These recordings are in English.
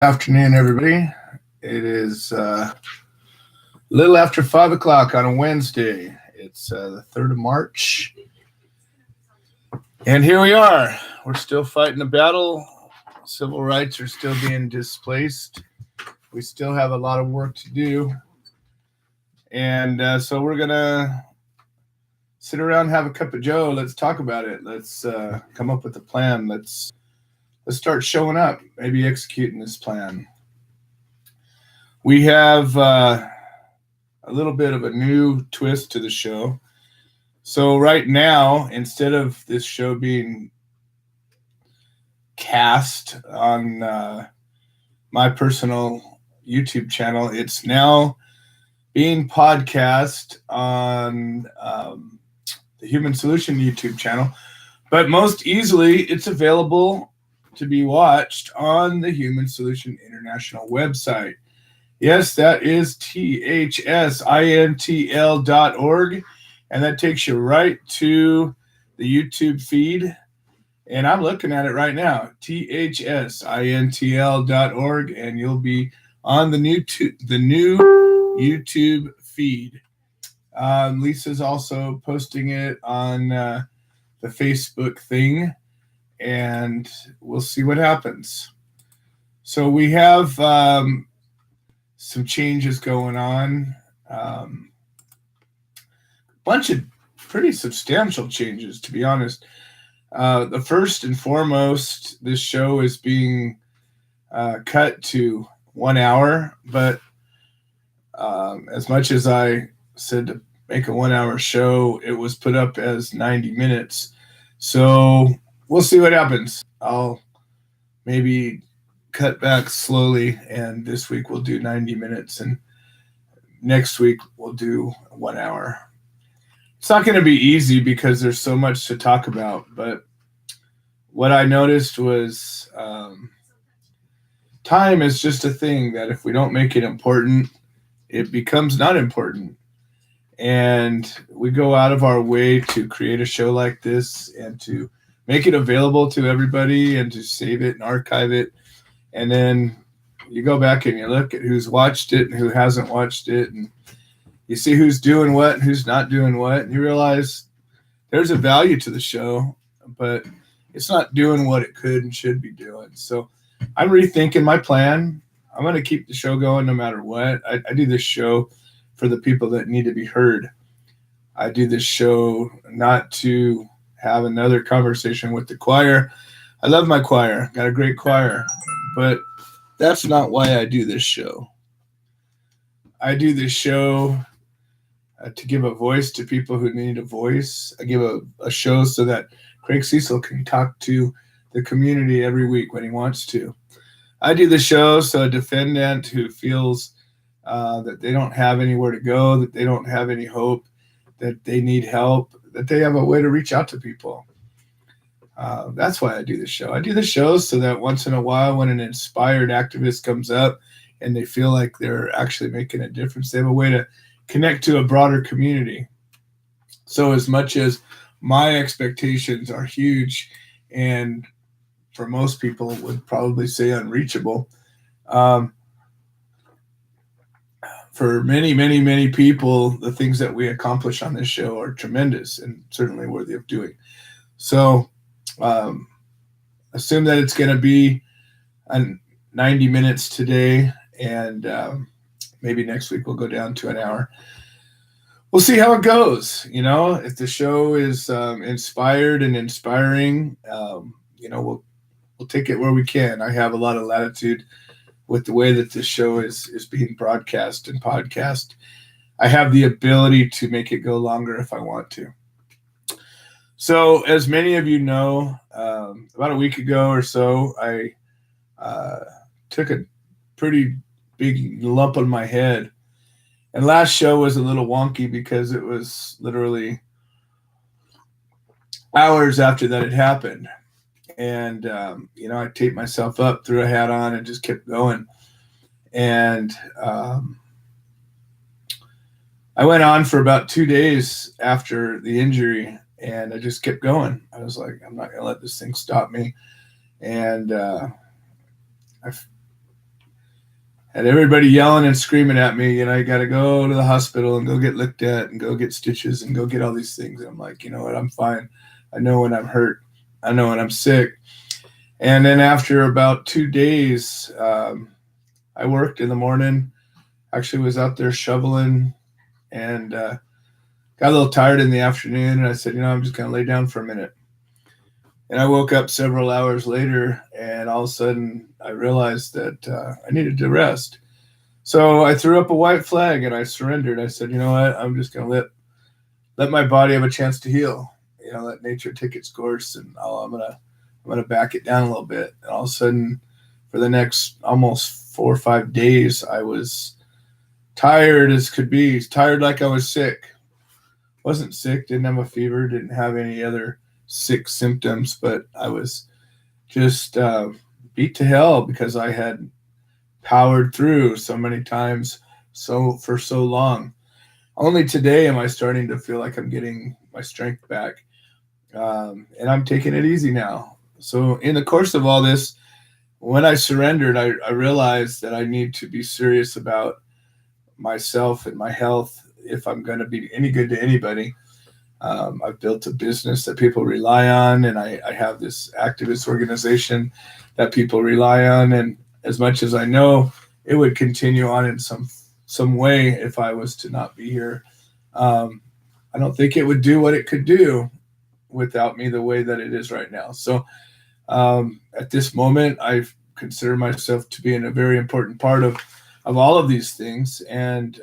Afternoon, everybody. It is a little after 5 o'clock on a Wednesday. It's the 3rd of March. And here we are. We're still fighting a battle. Civil rights are still being displaced. We still have a lot of work to do. And so we're going to sit around and have a cup of Joe. Let's talk about it. Let's come up with a plan. Let's start showing up, maybe executing this plan. We have a little bit of a new twist to the show. So right now, instead of this show being cast on my personal YouTube channel, it's now being podcast on the Human Solution YouTube channel. But most easily, it's available to be watched on the Human Solution International website. Yes, that is THSINTL.org, and that takes you right to the YouTube feed. And I'm looking at it right now, THSINTL.org, and you'll be on the new YouTube feed. Lisa's also posting it on the Facebook thing, and we'll see what happens. So we have some changes going on. A bunch of pretty substantial changes, to be honest. The first and foremost, this show is being cut to 1 hour, but as much as I said to make a 1 hour show, it was put up as 90 minutes. So we'll see what happens. I'll maybe cut back slowly, and this week we'll do 90 minutes, and next week we'll do 1 hour. It's not going to be easy because there's so much to talk about, but what I noticed was time is just a thing that if we don't make it important, it becomes not important. And we go out of our way to create a show like this and to make it available to everybody and to save it and archive it. And then you go back and you look at who's watched it and who hasn't watched it, and you see who's doing what and who's not doing what, and you realize there's a value to the show, but it's not doing what it could and should be doing. So I'm rethinking my plan. I'm going to keep the show going no matter what. I do this show for the people that need to be heard. I do this show not to have another conversation with the choir. I love my choir. Got a great choir. But that's not why I do this show. I do this show to give a voice to people who need a voice. I give a show so that Craig Cecil can talk to the community every week when he wants to. I do the show so a defendant who feels that they don't have anywhere to go, that they don't have any hope, that they need help, that they have a way to reach out to people. That's why I do this show. I do the show so that once in a while when an inspired activist comes up and they feel like they're actually making a difference, they have a way to connect to a broader community. So as much as my expectations are huge and for most people would probably say unreachable, for many, many, many people, the things that we accomplish on this show are tremendous and certainly worthy of doing. So assume that it's going to be 90 minutes today, and maybe next week we'll go down to an hour. We'll see how it goes. You know, if the show is inspired and inspiring, we'll take it where we can. I have a lot of latitude with the way that this show is being broadcast and podcast. I have the ability to make it go longer if I want to. So as many of you know, about a week ago or so, I took a pretty big lump on my head. And last show was a little wonky because it was literally hours after that had happened. And, I taped myself up, threw a hat on, and just kept going. And I went on for about 2 days after the injury, and I just kept going. I was like, I'm not going to let this thing stop me. And I had everybody yelling and screaming at me, you got to go to the hospital and go get looked at and go get stitches and go get all these things. And I'm like, you know what? I'm fine. I know when I'm hurt. I know when I'm sick. And then after about 2 days, I worked in the morning, actually was out there shoveling, and got a little tired in the afternoon. And I said, I'm just going to lay down for a minute. And I woke up several hours later, and all of a sudden I realized that I needed to rest. So I threw up a white flag and I surrendered. I said, you know what? I'm just going to let my body have a chance to heal. Let nature take its course, and I'm gonna back it down a little bit. And all of a sudden, for the next almost 4 or 5 days, I was tired as could be, tired like I was sick. Wasn't sick, didn't have a fever, didn't have any other sick symptoms, but I was just beat to hell because I had powered through so many times for so long. Only today am I starting to feel like I'm getting my strength back. And I'm taking it easy now. So in the course of all this, when I surrendered, I realized that I need to be serious about myself and my health if I'm going to be any good to anybody. I've built a business that people rely on, and I have this activist organization that people rely on. And as much as I know it would continue on in some way if I was to not be here, I don't think it would do what it could do without me the way that it is right now. So at this moment, I consider myself to be in a very important part of all of these things. And,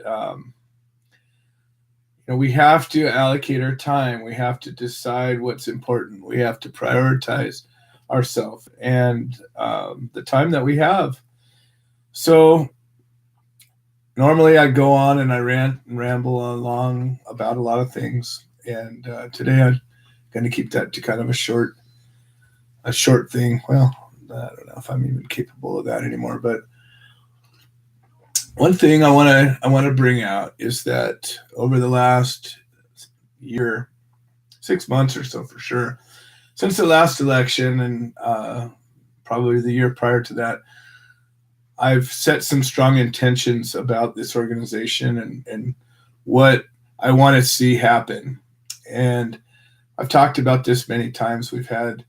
we have to allocate our time. We have to decide what's important. We have to prioritize ourselves and the time that we have. So normally I go on and I rant and ramble along about a lot of things. And today I'm going to keep that to kind of a short thing. Well, I don't know if I'm even capable of that anymore, but one thing I want to bring out is that over the last year, 6 months or so for sure, since the last election and probably the year prior to that, I've set some strong intentions about this organization and what I want to see happen. And I've talked about this many times. We've had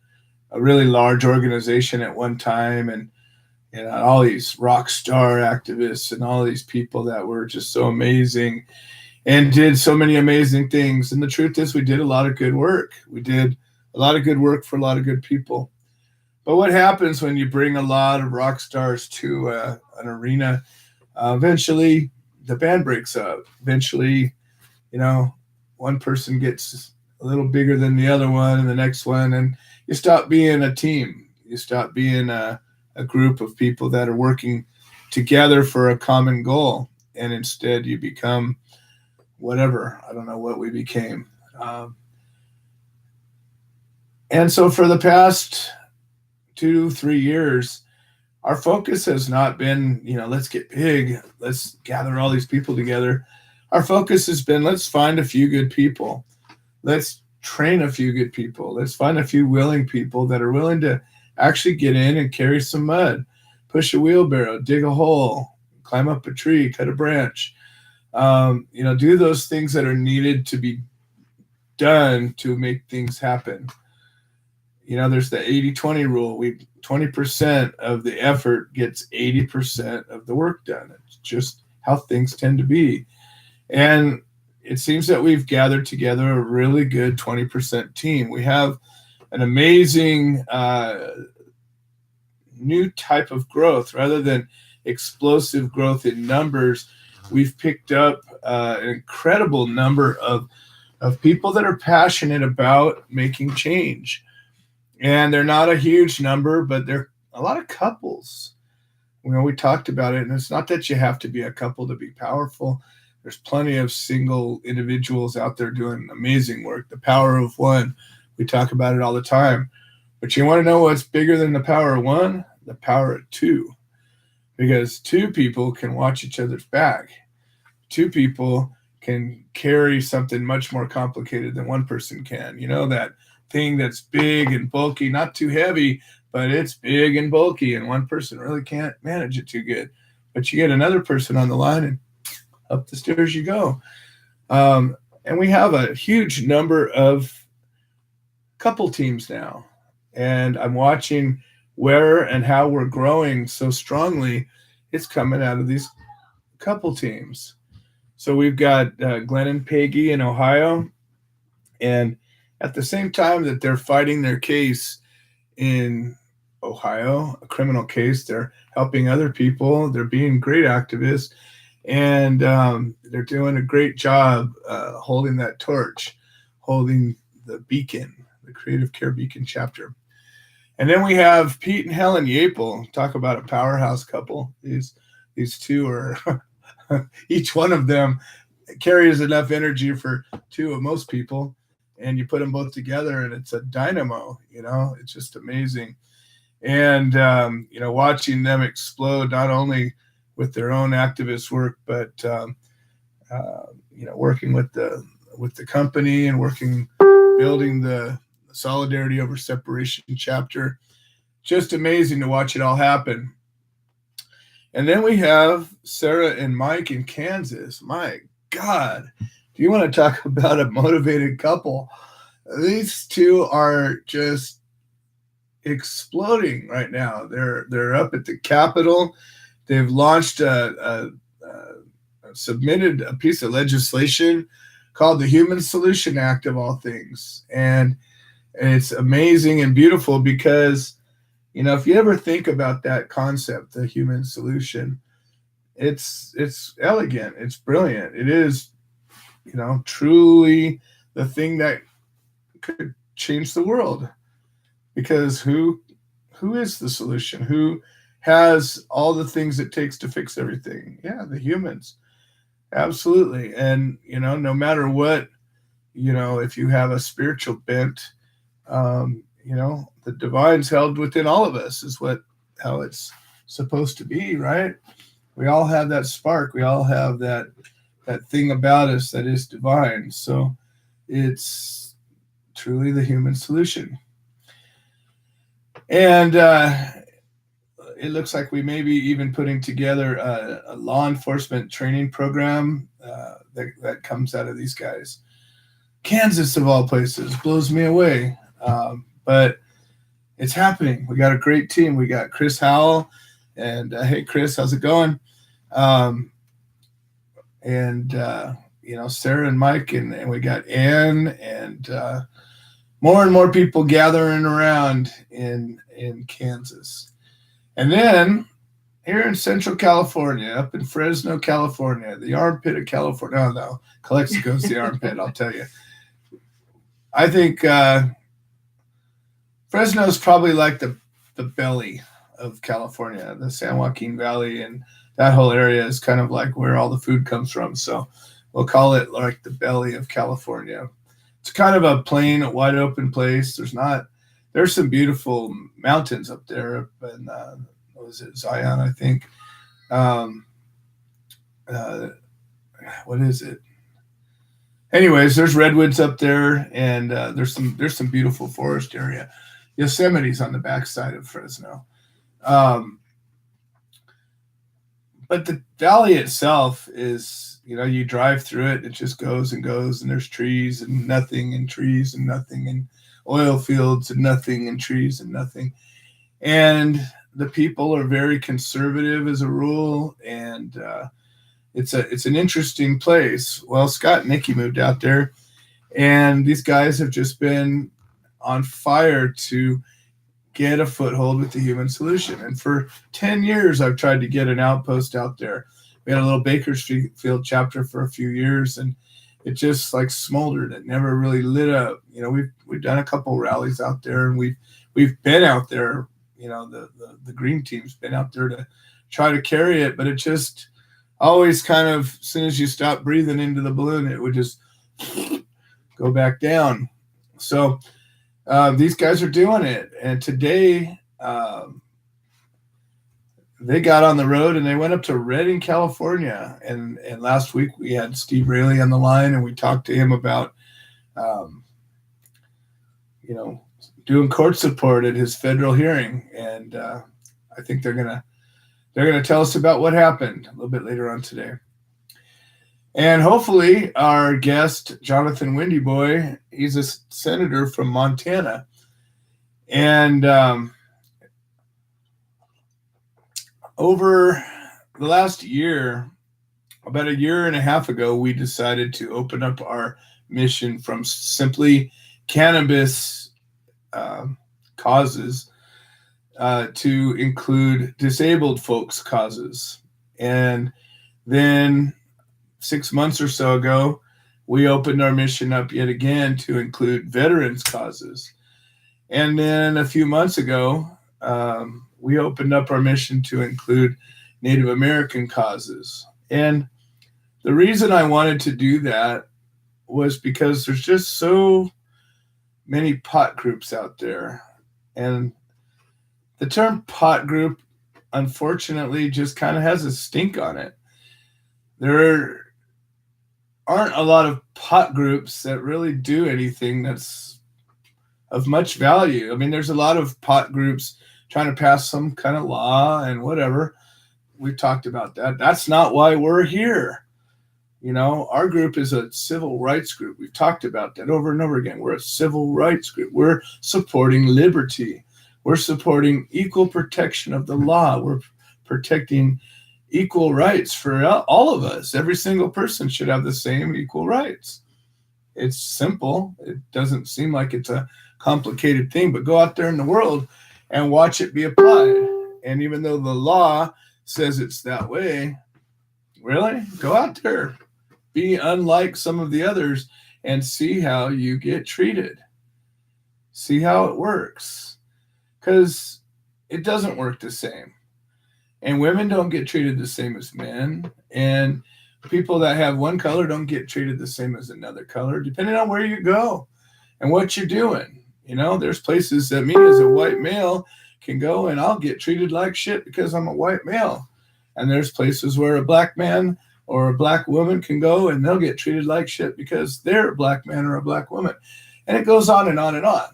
a really large organization at one time, and all these rock star activists and all these people that were just so amazing and did so many amazing things. And the truth is, we did a lot of good work. We did a lot of good work for a lot of good people. But what happens when you bring a lot of rock stars to an arena? Eventually, the band breaks up. Eventually, one person gets a little bigger than the other one and the next one, and you stop being a team. You stop being a group of people that are working together for a common goal, and instead you become whatever. I don't know what we became. And so for the past 2-3 years, our focus has not been, let's get big, let's gather all these people together. Our focus has been, let's find a few good people. Let's train a few good people. Let's find a few willing people that are willing to actually get in and carry some mud, push a wheelbarrow, dig a hole, climb up a tree, cut a branch, do those things that are needed to be done to make things happen. There's the 80-20 rule. 20% of the effort gets 80% of the work done. It's just how things tend to be. And it seems that we've gathered together a really good 20% team. We have an amazing new type of growth. Rather than explosive growth in numbers, we've picked up an incredible number of people that are passionate about making change. And they're not a huge number, but they're a lot of couples. We talked about it, and it's not that you have to be a couple to be powerful. There's plenty of single individuals out there doing amazing work. The power of one. We talk about it all the time. But you want to know what's bigger than the power of one? The power of two. Because two people can watch each other's back. Two people can carry something much more complicated than one person can. That thing that's big and bulky, not too heavy, but it's big and bulky, and one person really can't manage it too good. but you get another person on the line and up the stairs you go. And we have a huge number of couple teams now. And I'm watching where and how we're growing so strongly. It's coming out of these couple teams. So we've got Glenn and Peggy in Ohio. And at the same time that they're fighting their case in Ohio, a criminal case, they're helping other people. They're being great activists. And they're doing a great job holding that torch, holding the beacon, the Creative Care Beacon chapter. And then we have Pete and Helen Yapel. Talk about a powerhouse couple. These two are, each one of them carries enough energy for two of most people. And you put them both together and it's a dynamo, it's just amazing. And, watching them explode, not only with their own activist work, but, working with the company and building the Solidarity Over Separation chapter. Just amazing to watch it all happen. And then we have Sarah and Mike in Kansas. My God, do you want to talk about a motivated couple? These two are just exploding right now. They're up at the Capitol. They've launched submitted a piece of legislation called the Human Solution Act, of all things. And it's amazing and beautiful because, if you ever think about that concept, the human solution, it's elegant, it's brilliant. It is, truly the thing that could change the world. Because who is the solution? Who has all the things it takes to fix everything? Yeah, the humans. Absolutely. And, no matter what, if you have a spiritual bent, the divine's held within all of us is how it's supposed to be, right? We all have that spark. We all have that thing about us that is divine. So it's truly the human solution. And it looks like we may be even putting together a law enforcement training program that comes out of these guys. Kansas, of all places, blows me away. But it's happening. We got a great team. We got Chris Howell. And hey, Chris, how's it going? Sarah and Mike, and we got Ann, and more and more people gathering around in Kansas. And then here in Central California, up in Fresno, California, the armpit of California. Oh, no, Calexico's the armpit, I'll tell you. I think Fresno's probably like the belly of California. The San Joaquin Valley and that whole area is kind of like where all the food comes from. So we'll call it like the belly of California. It's kind of a plain, wide open place. There's some beautiful mountains up there, and what was it, Zion, I think. What is it? Anyways, there's redwoods up there, and there's some beautiful forest area. Yosemite's on the backside of Fresno. But the valley itself is, you drive through it, it just goes and goes, and there's trees and nothing, and trees and nothing, and oil fields and nothing, and trees and nothing. And the people are very conservative as a rule, and it's an interesting place. Well, Scott and Nikki moved out there, and these guys have just been on fire to get a foothold with the human solution. And for 10 years, I've tried to get an outpost out there. We had a little Bakersfield chapter for a few years, and it just like smoldered. It never really lit up. We've done a couple rallies out there, and we've been out there. The green team's been out there to try to carry it, but it just always kind of, as soon as you stop breathing into the balloon, it would just go back down. So these guys are doing it. And today they got on the road and they went up to Redding, California. And last week we had Steve Raley on the line, and we talked to him about, doing court support at his federal hearing. And I think they're They're going to tell us about what happened a little bit later on today. And hopefully our guest, Jonathan Windy Boy, he's a senator from Montana. And over the last year, about a year and a half ago, we decided to open up our mission from simply cannabis causes to include disabled folks' causes. And then 6 months or so ago, we opened our mission up yet again to include veterans' causes. And then a few months ago, we opened up our mission to include Native American causes. And the reason I wanted to do that was because there's just so many pot groups out there. And the term pot group, unfortunately, just kind of has a stink on it. There aren't a lot of pot groups that really do anything that's of much value. I mean, there's a lot of pot groups trying to pass some kind of law and whatever. We've talked about that. That's not why we're here. You know, our group is a civil rights group. We've talked about that over and over again. We're a civil rights group. We're supporting liberty. We're supporting equal protection of the law. We're protecting equal rights for all of us. Every single person should have the same equal rights. It's simple. It doesn't seem like it's a complicated thing, but go out there in the world and watch it be applied. And even though the law says it's that way, really, go out there, be unlike some of the others, and see how you get treated. See how it works. Because it doesn't work the same. And women don't get treated the same as men. And people that have one color don't get treated the same as another color, depending on where you go and what you're doing. You know, there's places that me as a white male can go and I'll get treated like shit because I'm a white male. And there's places where a black man or a black woman can go and they'll get treated like shit because they're a black man or a black woman. And it goes on and on and on.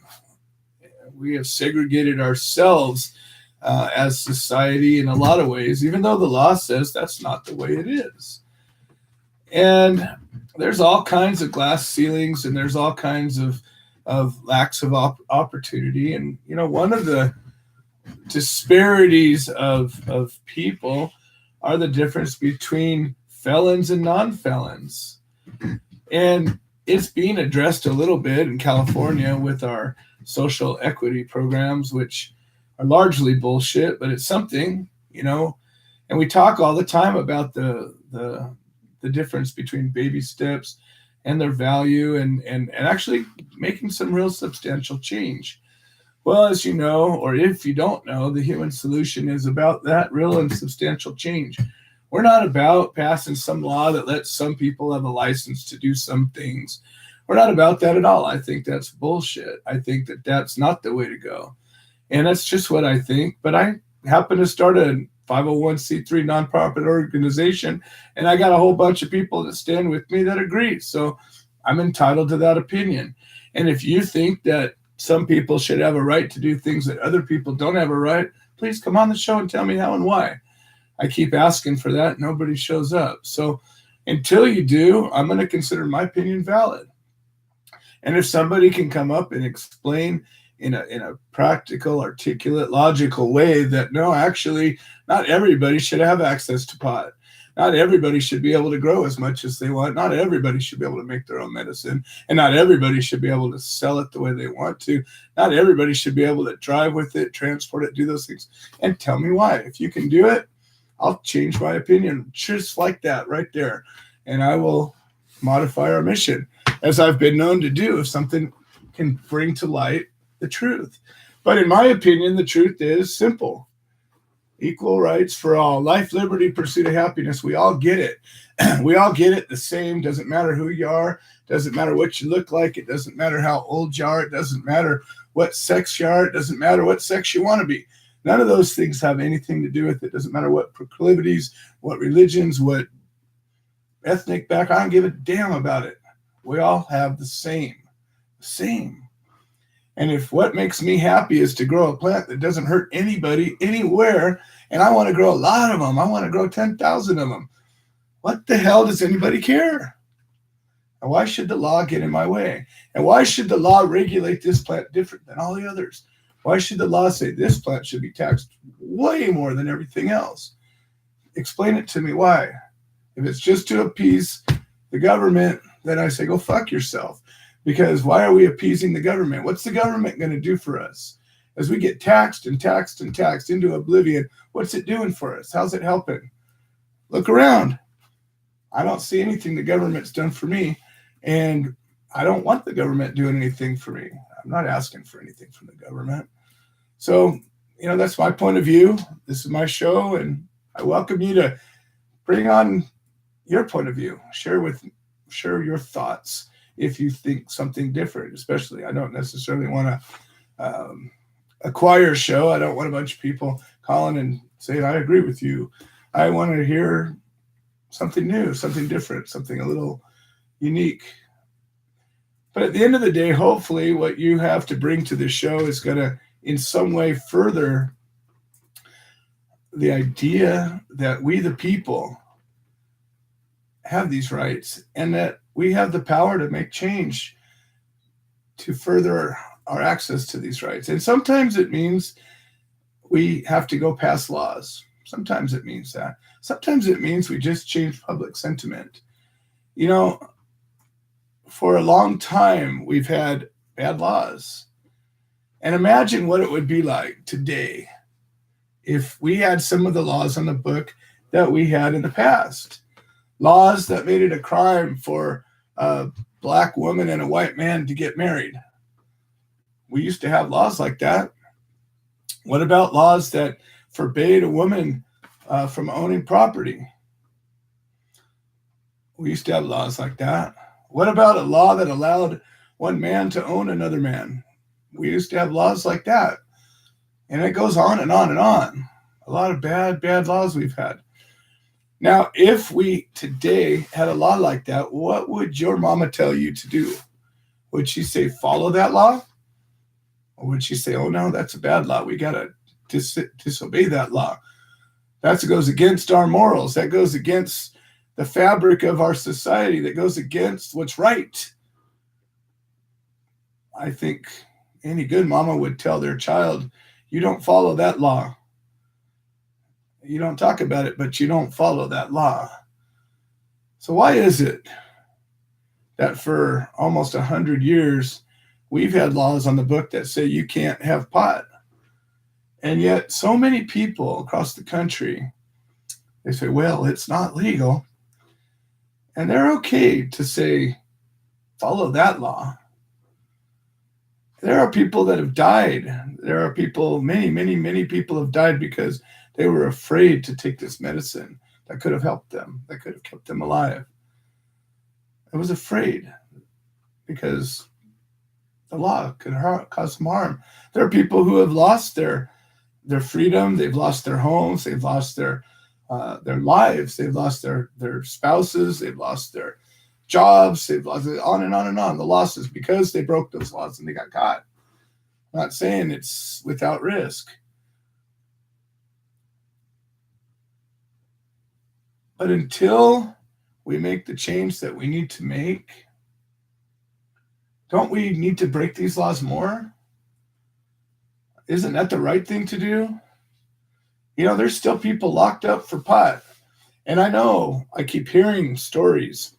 We have segregated ourselves as society in a lot of ways, even though the law says that's not the way it is. And there's all kinds of glass ceilings and there's all kinds of lacks of opportunity. And, you know, one of the disparities of people are the difference between felons and non-felons. And it's being addressed a little bit in California with our social equity programs, which are largely bullshit, but it's something, you know. And we talk all the time about the difference between baby steps and their value and actually making some real substantial change. Well, as you know, or if you don't know, the human solution is about that real and substantial change. We're not about passing some law that lets some people have a license to do some things. We're not about that at all. I think that's bullshit. I think that that's not the way to go. And that's just what I think. But I happen to start a 501c3 nonprofit organization, and I got a whole bunch of people that stand with me that agree. So I'm entitled to that opinion. And if you think that some people should have a right to do things that other people don't have a right, please come on the show and tell me how and why. I keep asking for that. Nobody shows up. So until you do, I'm going to consider my opinion valid. And if somebody can come up and explain in a practical, articulate, logical way that no, actually, not everybody should have access to pot. Not everybody should be able to grow as much as they want. Not everybody should be able to make their own medicine. And not everybody should be able to sell it the way they want to. Not everybody should be able to drive with it, transport it, do those things. And tell me why. If you can do it, I'll change my opinion just like that right there. And I will modify our mission, as I've been known to do if something can bring to light the truth. But in my opinion, the truth is simple. Equal rights for all. Life, liberty, pursuit of happiness. We all get it. We all get it the same. Doesn't matter who you are. Doesn't matter what you look like. It doesn't matter how old you are. It doesn't matter what sex you are. It doesn't matter what sex you want to be. None of those things have anything to do with it. It doesn't matter what proclivities, what religions, what ethnic background. I don't give a damn about it. We all have the same. And if what makes me happy is to grow a plant that doesn't hurt anybody anywhere and I want to grow a lot of them. I want to grow 10,000 of them. What the hell does anybody care? And why should the law get in my way? And why should the law regulate this plant different than all the others? Why should the law say this plant should be taxed way more than everything else? Explain it to me why. If it's just to appease the government, then I say, go fuck yourself. Because why are we appeasing the government? What's the government going to do for us? As we get taxed and taxed and taxed into oblivion, what's it doing for us? How's it helping? Look around. I don't see anything the government's done for me. And I don't want the government doing anything for me. I'm not asking for anything from the government. So, that's my point of view. This is my show, and I welcome you to bring on your point of view. Share your thoughts if you think something different, especially I don't necessarily want to acquire a show. I don't want a bunch of people calling and saying, I agree with you. I want to hear something new, something different, something a little unique. But at the end of the day, hopefully what you have to bring to this show is going to in some way further the idea that we the people have these rights and that we have the power to make change to further our access to these rights. And sometimes it means we have to go pass laws. Sometimes it means that. Sometimes it means we just change public sentiment. For a long time, we've had bad laws. And imagine what it would be like today if we had some of the laws on the book that we had in the past. Laws that made it a crime for a black woman and a white man to get married. We used to have laws like that. What about laws that forbade a woman from owning property? We used to have laws like that. What about a law that allowed one man to own another man? We used to have laws like that. And it goes on and on and on. A lot of bad laws we've had. Now, if we today had a law like that, what would your mama tell you to do? Would she say, follow that law? Or would she say, oh no, that's a bad law. We got to disobey that law. That goes against our morals. That goes against the fabric of our society. That goes against what's right. I think any good mama would tell their child, you don't follow that law. You don't talk about it, but you don't follow that law. So why is it that for almost 100 years, we've had laws on the book that say you can't have pot? And yet so many people across the country, they say, well, it's not legal. And they're okay to say, follow that law. There are people that have died. There are people, many people have died because they were afraid to take this medicine that could have helped them, that could have kept them alive. I was afraid because the law could cause them harm. There are people who have lost their freedom. They've lost their homes. They've lost their lives. They've lost their spouses. They've lost their jobs. They've lost it, on and on and on. The losses because they broke those laws and they got caught. I'm not saying it's without risk. But until we make the change that we need to make, don't we need to break these laws more? Isn't that the right thing to do? There's still people locked up for pot. And I know I keep hearing stories.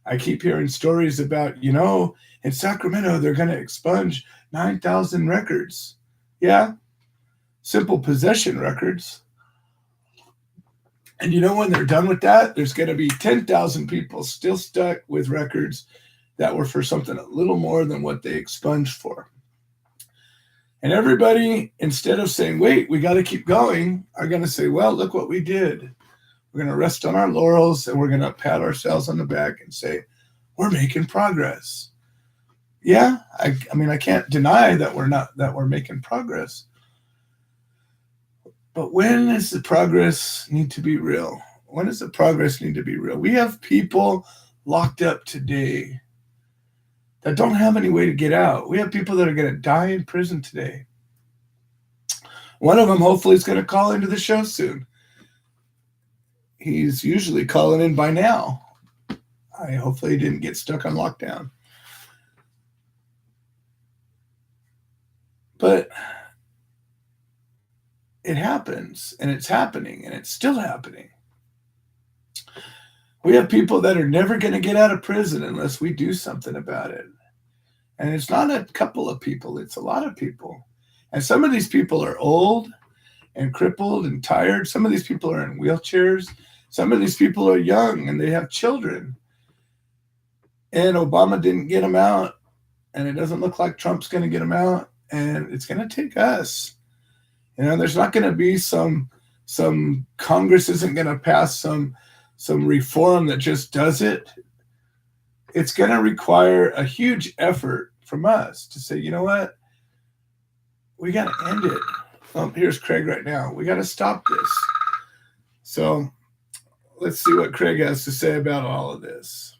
I keep hearing stories about, in Sacramento, they're going to expunge 9,000 records. Yeah, simple possession records. And when they're done with that, there's going to be 10,000 people still stuck with records that were for something a little more than what they expunged for. And everybody, instead of saying, wait, we got to keep going, are going to say, well, look what we did. We're going to rest on our laurels and we're going to pat ourselves on the back and say, we're making progress. Yeah, I mean, I can't deny that we're making progress. But when does the progress need to be real? When does the progress need to be real? We have people locked up today that don't have any way to get out. We have people that are going to die in prison today. One of them hopefully is going to call into the show soon. He's usually calling in by now. Hopefully he didn't get stuck on lockdown. But it happens, and it's happening, and it's still happening. We have people that are never going to get out of prison unless we do something about it. And it's not a couple of people, it's a lot of people. And some of these people are old and crippled and tired. Some of these people are in wheelchairs. Some of these people are young and they have children. And Obama didn't get them out. And it doesn't look like Trump's going to get them out. And it's going to take us. There's not going to be some Congress isn't going to pass some reform that just does it. It's going to require a huge effort from us to say, you know what? We got to end it. Oh, here's Craig right now. We got to stop this. So let's see what Craig has to say about all of this.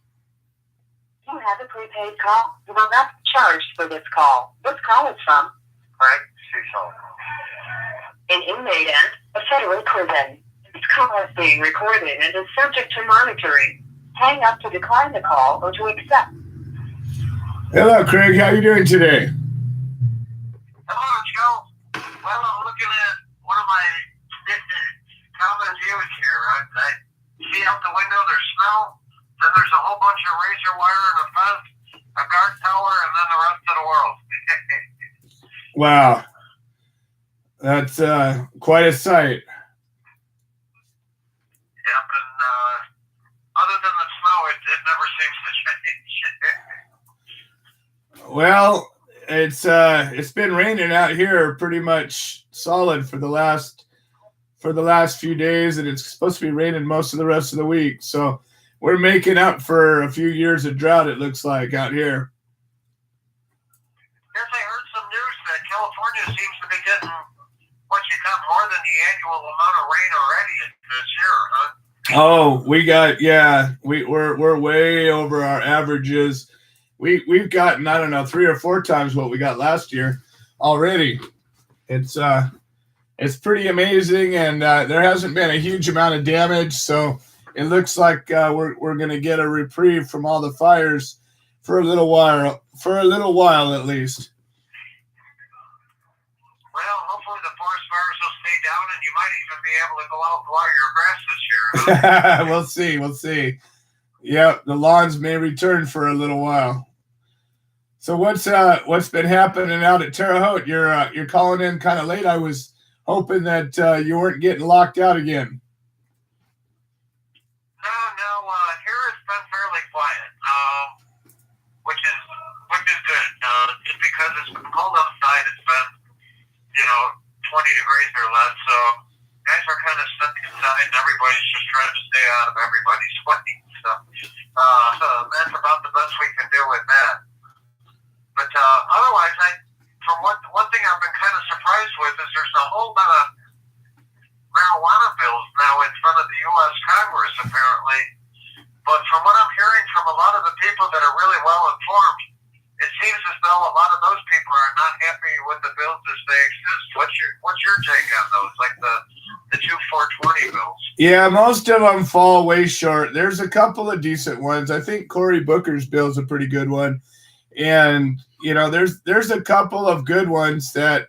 You have a prepaid call. You will not be charged for this call. This call is from Craig Cecil, an inmate at a federal prison. This call is being recorded and is subject to monitoring. Hang up to decline the call or to accept. Hello, Craig. How are you doing today? Hello, Joe. Well, I'm looking at one of my common views here. I see out the window there's snow, then there's a whole bunch of razor wire and a fence, a guard tower, and then the rest of the world. Wow. That's quite a sight. Yep, and other than the snow, it never seems to change. Well, it's been raining out here pretty much solid for the last few days, and it's supposed to be raining most of the rest of the week. So we're making up for a few years of drought, it looks like, out here. Yes, I heard some news that California seems to be getting what you got more than the annual amount of rain already this year, huh? Oh, we're way over our averages. We've gotten, I don't know, 3 or 4 times what we got last year already. It's pretty amazing, and there hasn't been a huge amount of damage, so it looks like we're going to get a reprieve from all the fires for a little while at least. Well, hopefully the forest fires will stay down, and you might even be able to go out and water your grass this year. Huh? We'll see. Yeah, the lawns may return for a little while. So what's been happening out at Terre Haute? You're calling in kind of late. I was hoping that you weren't getting locked out again. No. Here it's been fairly quiet, which is good. Just because it's been cold outside, it's been 20 degrees or less. So guys are kind of stuck inside, and everybody's just trying to stay out of everybody's way. So that's about the best we can do with that. But otherwise, from one thing I've been kind of surprised with is there's a whole lot of marijuana bills now in front of the U.S. Congress, apparently. But from what I'm hearing from a lot of the people that are really well informed, it seems as though a lot of those people are not happy with the bills as they exist. What's your take on those, like the 2 420 bills? Yeah, most of them fall way short. There's a couple of decent ones. I think Cory Booker's bill is a pretty good one. And, there's a couple of good ones that,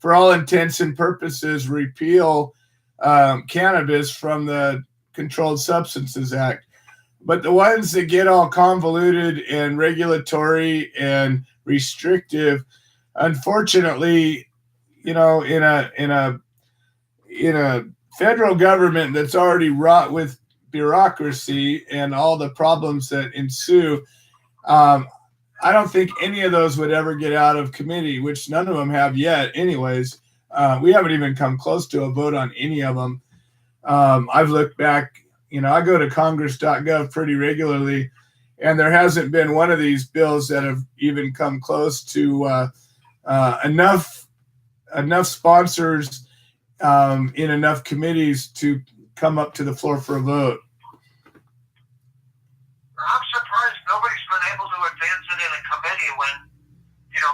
for all intents and purposes, repeal cannabis from the Controlled Substances Act. But the ones that get all convoluted and regulatory and restrictive, unfortunately, in a federal government that's already wrought with bureaucracy and all the problems that ensue, I don't think any of those would ever get out of committee, which none of them have yet anyways. We haven't even come close to a vote on any of them. I've looked back, I go to congress.gov pretty regularly, and there hasn't been one of these bills that have even come close to enough sponsors in enough committees to come up to the floor for a vote. I'm surprised nobody's been able to advance it in a committee when,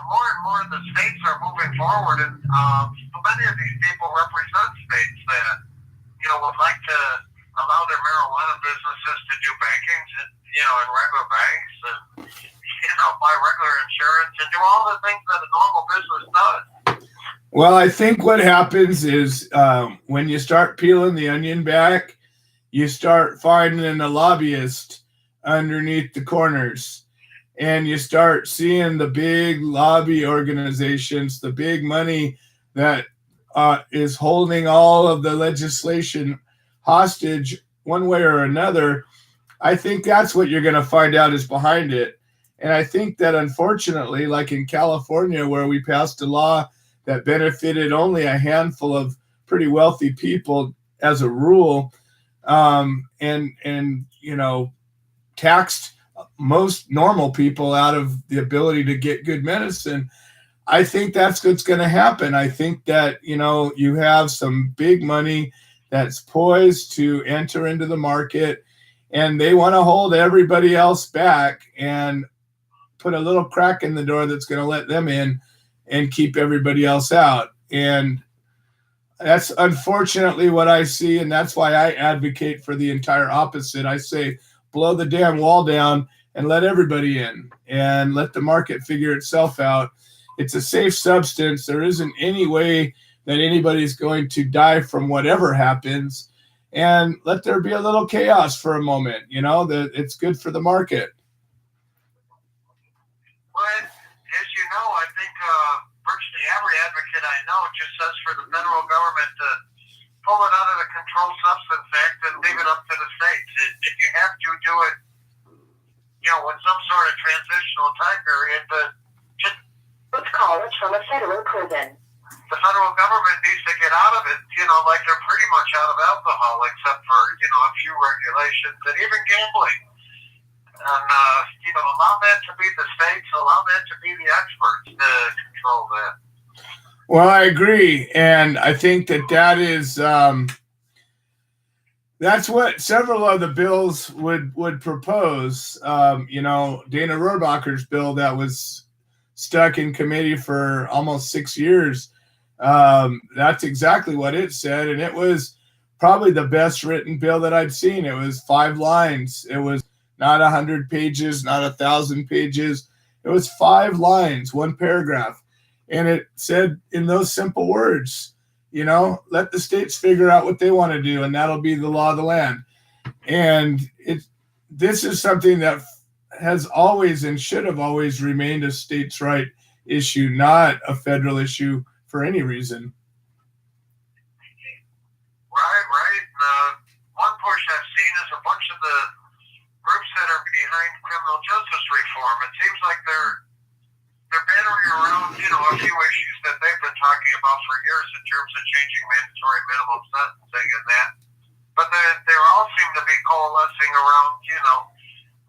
more and more the states are moving forward, and so many of these people represent states that, would like to allow their marijuana businesses to do banking, in regular banks, and, buy regular insurance, and do all the things that a normal business does. Well, I think what happens is when you start peeling the onion back, you start finding a lobbyist underneath the corners, and you start seeing the big lobby organizations, the big money that is holding all of the legislation hostage one way or another. I think that's what you're going to find out is behind it. And I think that unfortunately, like in California, where we passed a law that benefited only a handful of pretty wealthy people as a rule, and taxed most normal people out of the ability to get good medicine. I think that's what's going to happen. I think that, you have some big money that's poised to enter into the market, and they want to hold everybody else back and put a little crack in the door that's going to let them in and keep everybody else out. And that's unfortunately what I see, and that's why I advocate for the entire opposite. I say blow the damn wall down and let everybody in and let the market figure itself out. It's a safe substance. There isn't any way that anybody's going to die from whatever happens, and let there be a little chaos for a moment, that it's good for the market. Well, as you know, I think virtually every advocate I know just says for the federal government to pull it out of the Controlled Substance Act and leave it up to the states. If you have to, do it, with some sort of transitional time period, but just... This call is from a federal prison. The federal government needs to get out of it, like they're pretty much out of alcohol, except for, a few regulations and even gambling. And, allow that to be the states, allow that to be the experts to control that. Well, I agree. And I think that is, that's what several of the bills would propose. Dana Rohrabacher's bill that was stuck in committee for almost 6 years. That's exactly what it said. And it was probably the best written bill that I'd seen. It was 5 lines. It was not 100 pages, not 1,000 pages. It was 5 lines, 1 paragraph. And it said in those simple words, let the states figure out what they want to do, and that'll be the law of the land. And this is something that has always and should have always remained a states' right issue, not a federal issue for any reason. Right. One push I've seen is a bunch of the groups that are behind criminal justice reform. It seems like they're bantering around, a few issues that they've been talking about for years in terms of changing mandatory minimum sentencing and that. But they all seem to be coalescing around,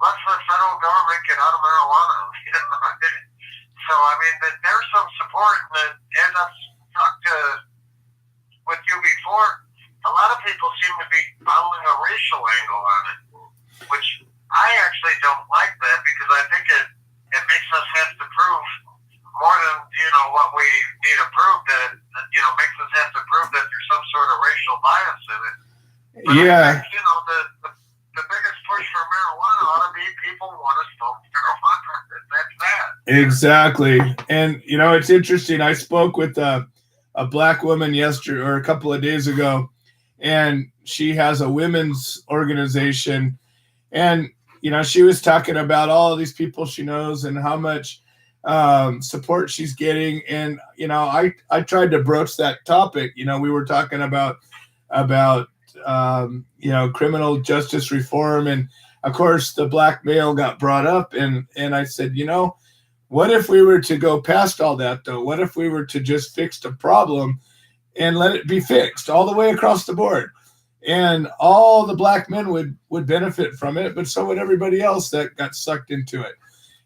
let's let federal government get out of marijuana. So, there's some support, and as I've talked with you before, a lot of people seem to be following a racial angle on it, which I actually don't like that, because I think it makes us have to prove more than, what we need to prove, that, makes us have to prove that there's some sort of racial bias in it. But yeah. I think, the biggest push for marijuana ought to be people want to smoke marijuana. That's that. Exactly. And, it's interesting. I spoke with a black woman yesterday or a couple of days ago, and she has a women's organization. And, she was talking about all of these people she knows and how much support she's getting. And, I tried to broach that topic. We were talking about criminal justice reform. And of course the black male got brought up, and I said, what if we were to go past all that though? What if we were to just fix the problem and let it be fixed all the way across the board? And all the black men would benefit from it, but so would everybody else that got sucked into it.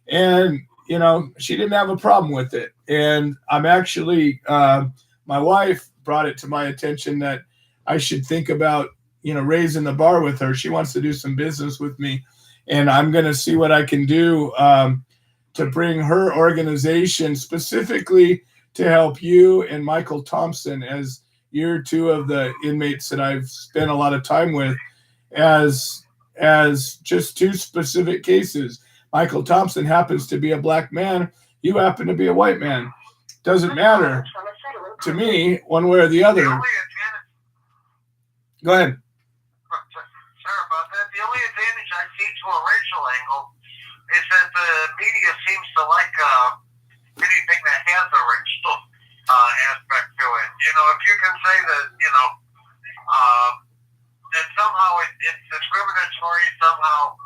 And, she didn't have a problem with it. And I'm actually, my wife brought it to my attention that I should think about, raising the bar with her. She wants to do some business with me, and I'm going to see what I can do to bring her organization specifically to help you and Michael Thompson, as you're two of the inmates that I've spent a lot of time with, as just two specific cases. Michael Thompson happens to be a black man. You happen to be a white man. Doesn't matter to me one way or the other. Go ahead. Sorry about that. The only advantage I see to a racial angle is that the media seems to like anything that has a racial aspect to it. You know, if you can say that, you know, that somehow it's discriminatory, somehow,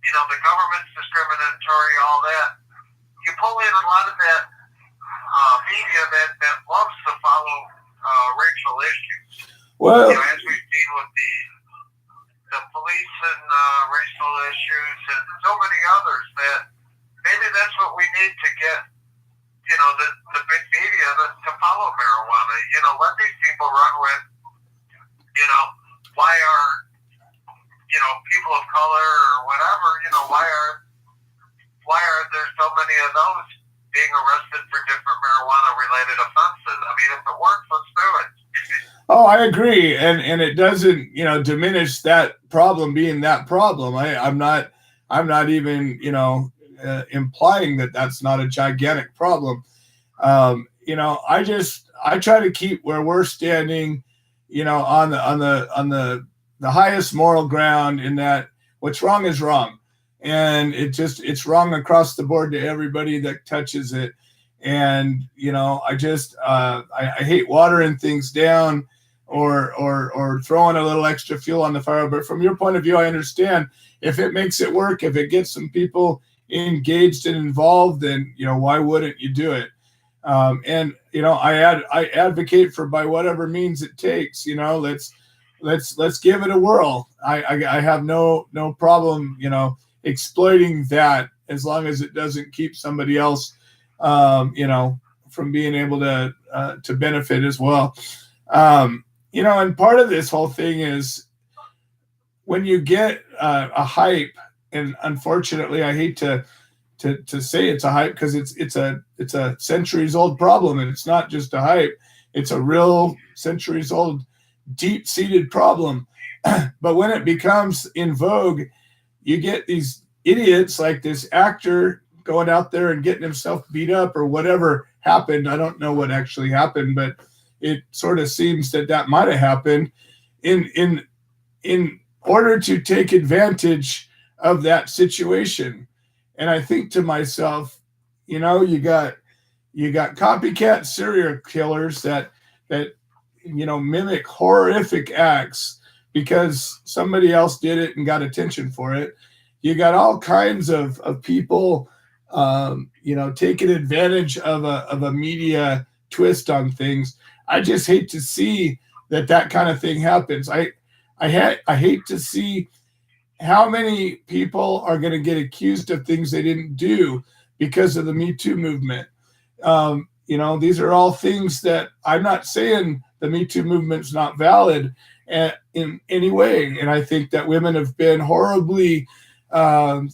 you know, the government's discriminatory, all that, you pull in a lot of that media that loves to follow racial issues. Well, you know, as we've seen with the police and racial issues and so many others, that maybe that's what we need to get, you know, the big media to follow marijuana. You know, let these people run with, you know, why are, you know, people of color or whatever, you know, why are there so many of those being arrested for different marijuana related offenses? I mean, if it works, let's do it. Oh, I agree, and it doesn't, you know, diminish that problem being that problem. I'm not even, you know, implying that that's not a gigantic problem. You know, I try to keep where we're standing, you know, on the highest moral ground, in that what's wrong is wrong, and it's wrong across the board to everybody that touches it. And you know, I hate watering things down or throwing a little extra fuel on the fire. But from your point of view, I understand if it makes it work, if it gets some people engaged and involved, then, you know, why wouldn't you do it? And you know, I advocate for by whatever means it takes. You know, let's give it a whirl. I have no problem, you know, exploiting that, as long as it doesn't keep somebody else, you know, from being able to benefit as well. You know, and part of this whole thing is when you get a hype, and unfortunately, I hate to say it's a hype, because it's a centuries old problem, and it's not just a hype; it's a real centuries old, deep seated problem. But when it becomes in vogue, you get these idiots like this actor going out there and getting himself beat up or whatever happened. I don't know what actually happened, but it sort of seems that might have happened in order to take advantage of that situation. And I think to myself, you know, you got copycat serial killers that you know, mimic horrific acts because somebody else did it and got attention for it. You got all kinds of people, you know, taking advantage of a media twist on things. I just hate to see that kind of thing happens. I hate to see how many people are going to get accused of things they didn't do because of the Me Too movement. You know, these are all things that I'm not saying the Me Too movement's not valid in any way. And I think that women have been horribly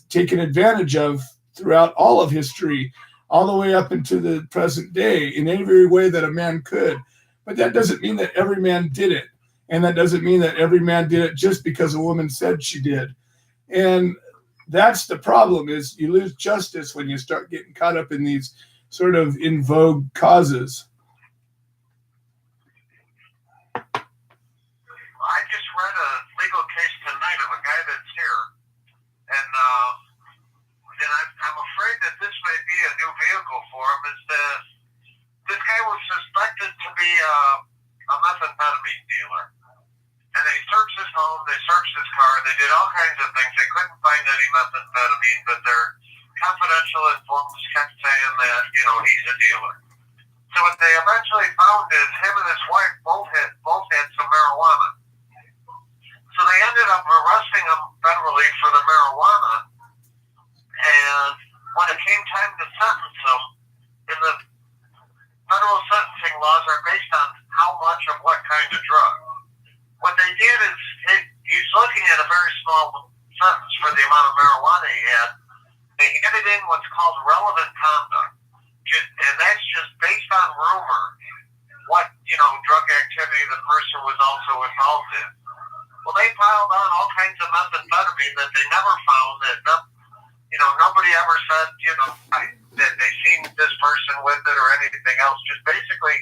taken advantage of throughout all of history, all the way up into the present day, in every way that a man could. But that doesn't mean that every man did it. And that doesn't mean that every man did it just because a woman said she did. And that's the problem, is you lose justice when you start getting caught up in these sort of in vogue causes. I just read a legal case tonight of a guy that's here. And I'm afraid that this may be a new vehicle for him, is that this guy was suspected to be a methamphetamine dealer. And they searched his home, they searched his car, they did all kinds of things. They couldn't find any methamphetamine, but their confidential informants kept saying that, you know, he's a dealer. So what they eventually found is him and his wife both had some marijuana. So they ended up arresting him federally for the marijuana. And when it came time to sentence him, in the federal sentencing laws are based on how much of what kind of drug. What they did is, he's looking at a very small sentence for the amount of marijuana he had, they added in what's called relevant conduct, and that's just based on rumor what, drug activity the person was also involved in. Well, they piled on all kinds of methamphetamine that they never found, that nobody ever said, that they seen this person with it or anything else, just basically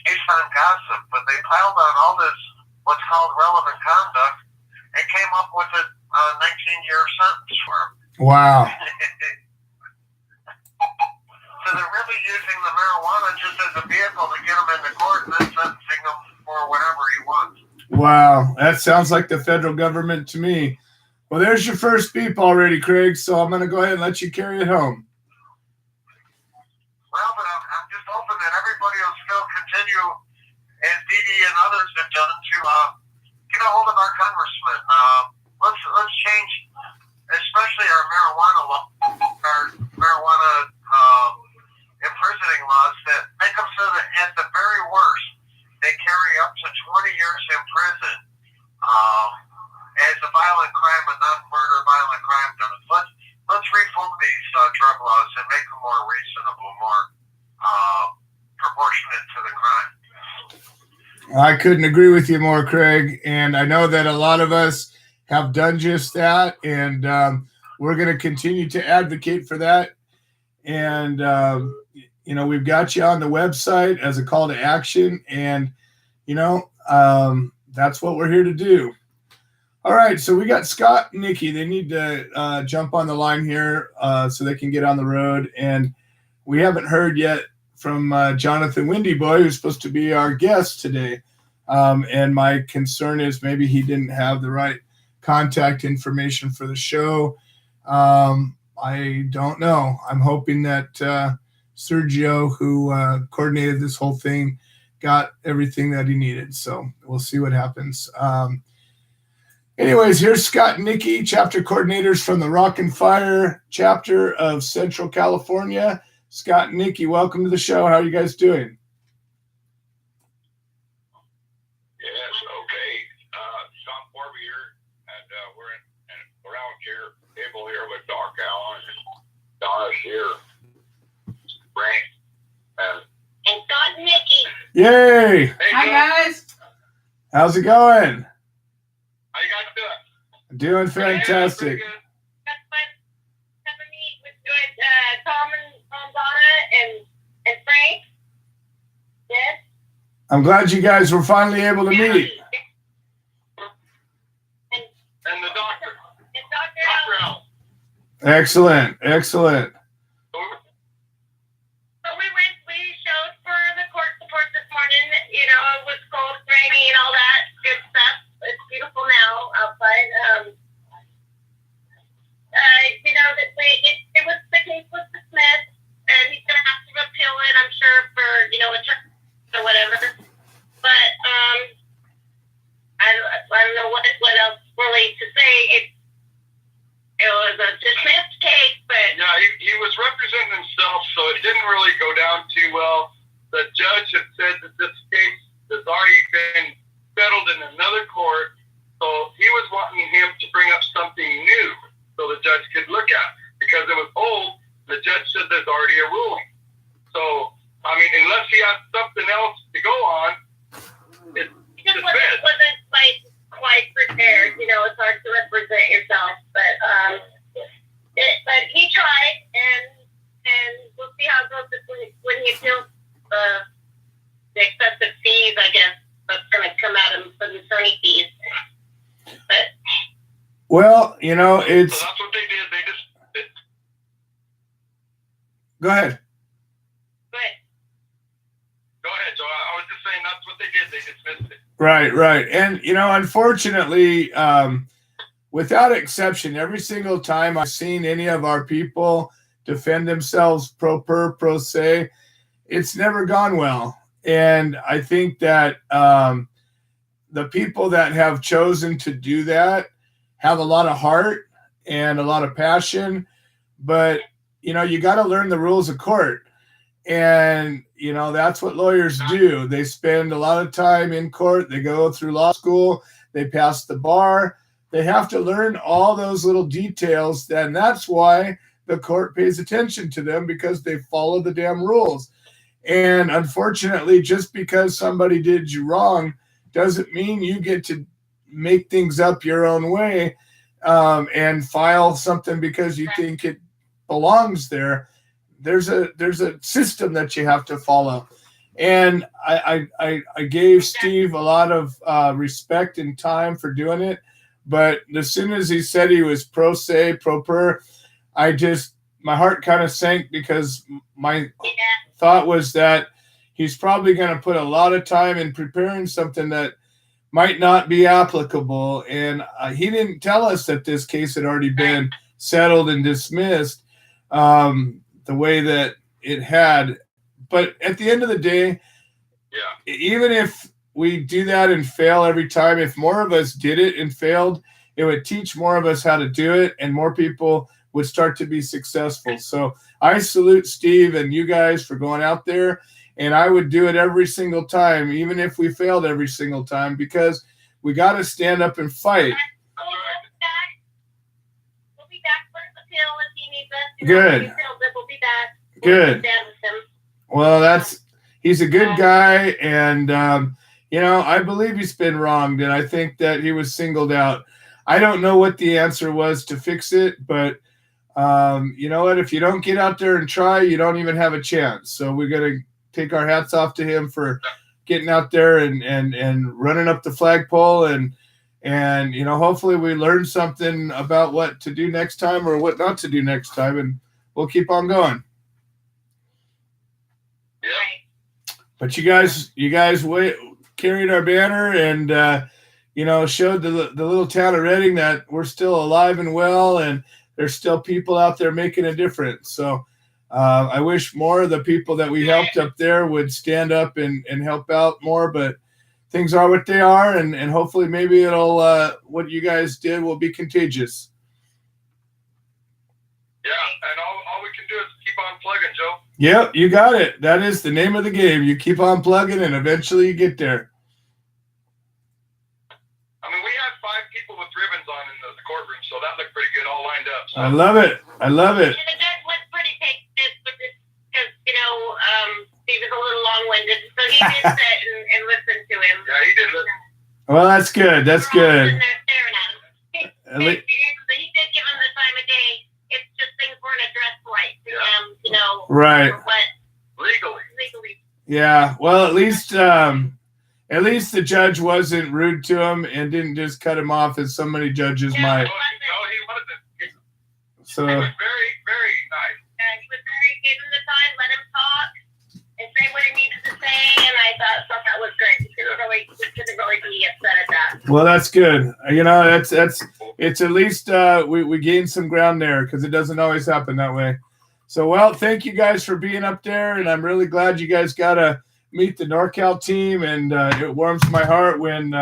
based on gossip. But they piled on all this, what's called relevant conduct, and came up with a 19-year sentence for him. Wow. So they're really using the marijuana just as a vehicle to get him into court and then sentencing him for whatever he wants. Wow. That sounds like the federal government to me. Well, there's your first beep already, Craig, so I'm going to go ahead and let you carry it home. Well, but I'm just hoping that everybody will still continue, as Dee Dee and others have done, to get a hold of our congressman. Let's change, especially our marijuana law, our marijuana imprisoning laws that make them so that at the very worst, they carry up to 20 years in prison as a violent crime and not murder violent crime does. Let's reform these drug laws and make them more reasonable, more proportionate to the crime. I couldn't agree with you more, Craig. And I know that a lot of us have done just that. And we're going to continue to advocate for that. And, we've got you on the website as a call to action. And, that's what we're here to do. All right. So we got Scott and Nikki. They need to jump on the line here so they can get on the road. And we haven't heard yet from Jonathan Windy Boy, who's supposed to be our guest today. And my concern is maybe he didn't have the right contact information for the show. I don't know. I'm hoping that Sergio, who coordinated this whole thing, got everything that he needed. So we'll see what happens. Anyways, here's Scott and Nikki, chapter coordinators from the Rock and Fire chapter of Central California. Scott and Nikki, welcome to the show. How are you guys doing? Yes, okay. Scott Farber here, and we're out here, table here with Doc Allen, and Donna's here, Frank, and Scott and Nikki. Yay! Hey, Hi, guys. How's it going? how you guys doing? Doing fantastic. Yeah, That's fun. Have a meet with Tom and Donna and Frank. Yes. I'm glad you guys were finally able to meet. and the doctor, And Dr. Dr. Allen. Al. Excellent. Excellent. So we showed for the court support this morning. It was cold, rainy, and all that good stuff. It's beautiful now outside. It was the case was dismissed, and he's going to have to appeal it, I'm sure, for a term or whatever. But I don't know what else really to say. It was a dismissed case, but Yeah, he was representing himself, so it didn't really go down too well. The judge had said that this case has already been settled in another court, so he was wanting him to bring up something new so the judge could look at. Because it was old, the judge said there's already a ruling. So, unless he has something else to go on, it's it just dismissed. wasn't quite prepared. It's hard to represent yourself, but he tried, and we'll see how it goes when he appeals the excessive fees. I guess that's going to come out of some attorney fees. But Well, So it's. that's what they did. They just Go ahead. go ahead. So I was just saying that's what they did. They dismissed it. Right. And, unfortunately, without exception, every single time I've seen any of our people defend themselves pro se, it's never gone well. And I think that the people that have chosen to do that have a lot of heart and a lot of passion, but you got to learn the rules of court. And, that's what lawyers do. They spend a lot of time in court. They go through law school. They pass the bar. They have to learn all those little details. And that's why the court pays attention to them because they follow the damn rules. And unfortunately, just because somebody did you wrong doesn't mean you get to make things up your own way and file something because you think it belongs there. There's a system that you have to follow. And I gave Steve a lot of respect and time for doing it. But as soon as he said he was pro se, pro per, my heart kind of sank because my thought was that he's probably going to put a lot of time in preparing something that might not be applicable. And he didn't tell us that this case had already been settled and dismissed the way that it had. But at the end of the day, even if we do that and fail every time, if more of us did it and failed, it would teach more of us how to do it, and more people would start to be successful. So I salute Steve and you guys for going out there, and I would do it every single time, even if we failed every single time, because we got to stand up and fight. We'll be back for the pill if he needs us. Good. We'll be back. Good. Well, he's a good guy, and I believe he's been wronged, and I think that he was singled out. I don't know what the answer was to fix it, but you know what? If you don't get out there and try, you don't even have a chance. So we're gonna take our hats off to him for getting out there and running up the flagpole, and hopefully we learn something about what to do next time or what not to do next time, and we'll keep on going. But you guys carried our banner and showed the little town of Redding that we're still alive and well, and there's still people out there making a difference. So I wish more of the people that we helped up there would stand up and help out more, but things are what they are, and hopefully maybe it'll what you guys did will be contagious. Yeah, and all we can do is keep on plugging, Joe. Yep, you got it. That is the name of the game. You keep on plugging, and eventually you get there. I mean, we had 5 people with ribbons on in the courtroom, so that looked pretty good, all lined up. So. I love it. And the judge was pretty patient with this because, he was a little long-winded, so he did sit and listen to him. Yeah, he did listen. Well, that's good. That's good. He did give him the time of day. It's just things weren't addressed right to him, Right. But legally. Yeah. Well, at least the judge wasn't rude to him and didn't just cut him off as so many judges might. No, he wasn't. So. He was very, very nice. He was very, gave him the time, let him talk, and say what he needed to say, and I thought that was great. He couldn't really be upset at that. Well, that's good. It's at least we gained some ground there, because it doesn't always happen that way. So, well, thank you guys for being up there, and I'm really glad you guys got to meet the NorCal team, and it warms my heart when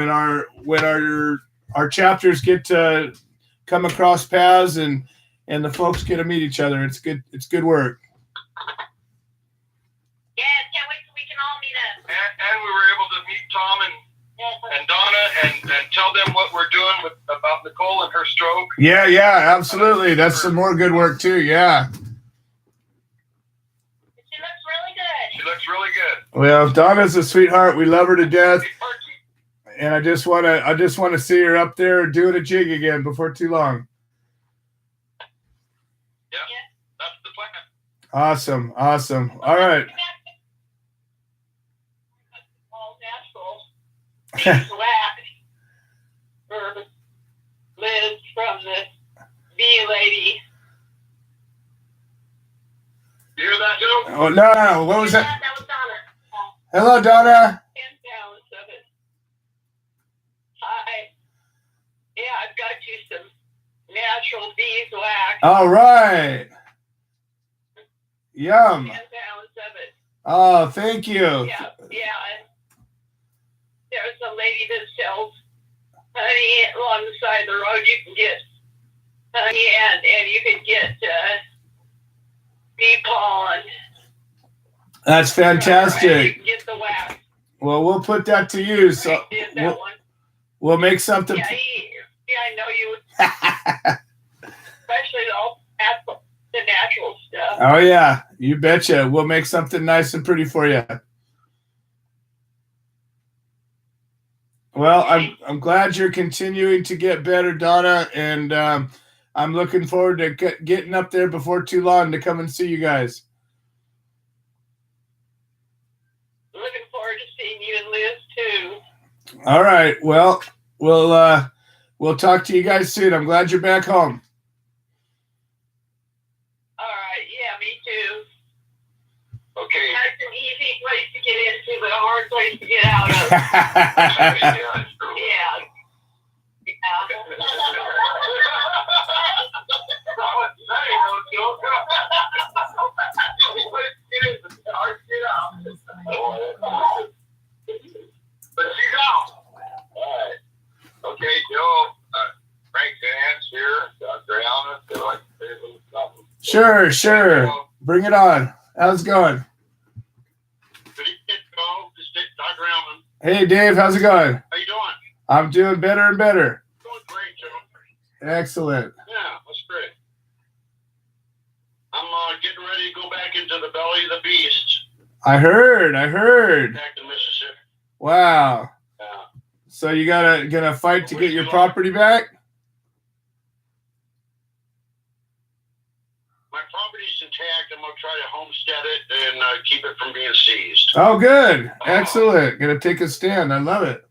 our chapters get to come across paths and the folks get to meet each other. It's good. It's good work. Yeah, can't wait till we can all meet up. And we were able to meet Tom and Donna and tell them what we're doing about Nicole and her stroke. Yeah, absolutely. That's some more good work too. Yeah. She looks really good. Well, Donna's a sweetheart. We love her to death. And I just want to see her up there doing a jig again before too long. Yeah, that's the plan. Awesome. All right. All natural. Wax for Liz from the bee lady. You hear that, Joe? Oh no! What was that? That was Donna. Hello, Donna. 10 gallons of it. Hi. Yeah, I've got you some natural beeswax. All right. Yum. 10 gallons of it. Oh, thank you. Yeah. And there's a lady that sells honey along the side of the road. You can get honey and you can get bee pollen. That's fantastic. And you can get the wax. Well, we'll put that to use. So Did that one. we'll make something. Yeah, I know you. Especially Oh yeah, you betcha. We'll make something nice and pretty for you. Well, I'm glad you're continuing to get better, Donna, and I'm looking forward to getting up there before too long to come and see you guys. Looking forward to seeing you and Liz too. All right. Well, we'll talk to you guys soon. I'm glad you're back home. All right. Yeah, me too. Okay. That's an easy place to get into, but a hard place to get out of. Yeah, it's true. Yeah. Okay, Joe. Frank Vance here. Dr. Allen. They like to say a little something. Sure. Bring it on. How's it going? Dr. Allen. Hey, Dave. How's it going? How you doing? I'm doing better and better. Doing great, Joe. Excellent. Yeah, that's great. I'm getting ready to go back into the belly of the beast. I heard. Back to Mississippi. Wow. Yeah. So you gonna fight to get your property back? My property's intact. I'm gonna try to homestead it and keep it from being seized. Oh, good. Excellent. Gonna take a stand. I love it.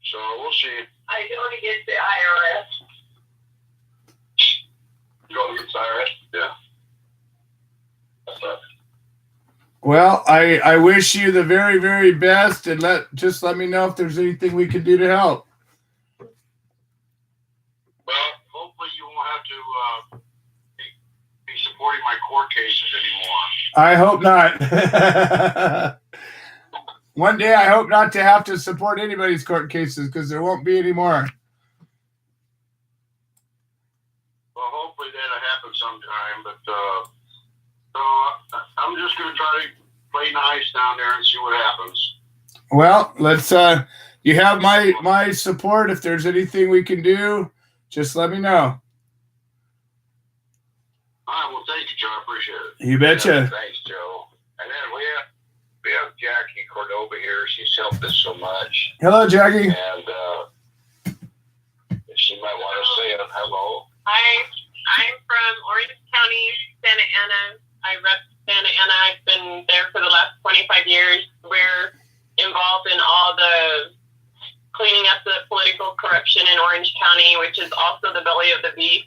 So we'll see. I go to get the IRS. You go to the IRS? Yeah. That's right. Well, I wish you the very, very best, and let me know if there's anything we can do to help. Well, hopefully you won't have to be supporting my court cases anymore. I hope not. One day I hope not to have to support anybody's court cases because there won't be any more. Well, hopefully that'll happen sometime, but so I'm just going to try to play nice down there and see what happens. Well, let's you have my support. If there's anything we can do, just let me know. All right, well, thank you, Joe. I appreciate it. You betcha. Yeah, thanks, Joe. And then we have Jackie Cordova here. She's helped us so much. Hello, Jackie. And she might want to say hello. I'm from Orange County, Santa Ana. I rep Santa Ana. I've been there for the last 25 years. We're involved in all the cleaning up the political corruption in Orange County, which is also the belly of the beast.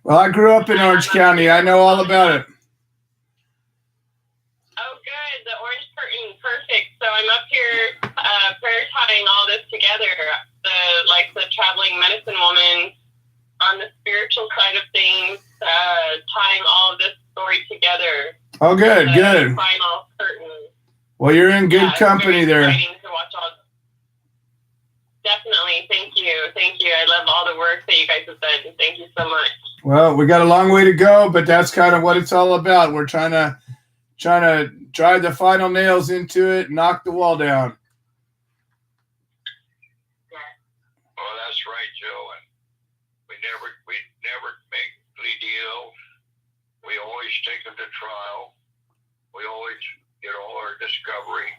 Well, I grew up in Orange County. I know all about it. Oh, good. The Orange Curtain. Perfect. So I'm up here prayer tying all this together. The traveling medicine woman on the spiritual side of things, tying all of this story togetger. Oh, good. Final curtain. Well, you're in good company there. Exciting to watch all. Definitely. Thank you. I love all the work that you guys have done. Thank you so much. Well, we got a long way to go, but that's kind of what it's all about. We're trying to drive the final nails into it, knock the wall down. Oh, that's right, Joe. And we never make plea deals. We always take them to trial. We always get all our discovery.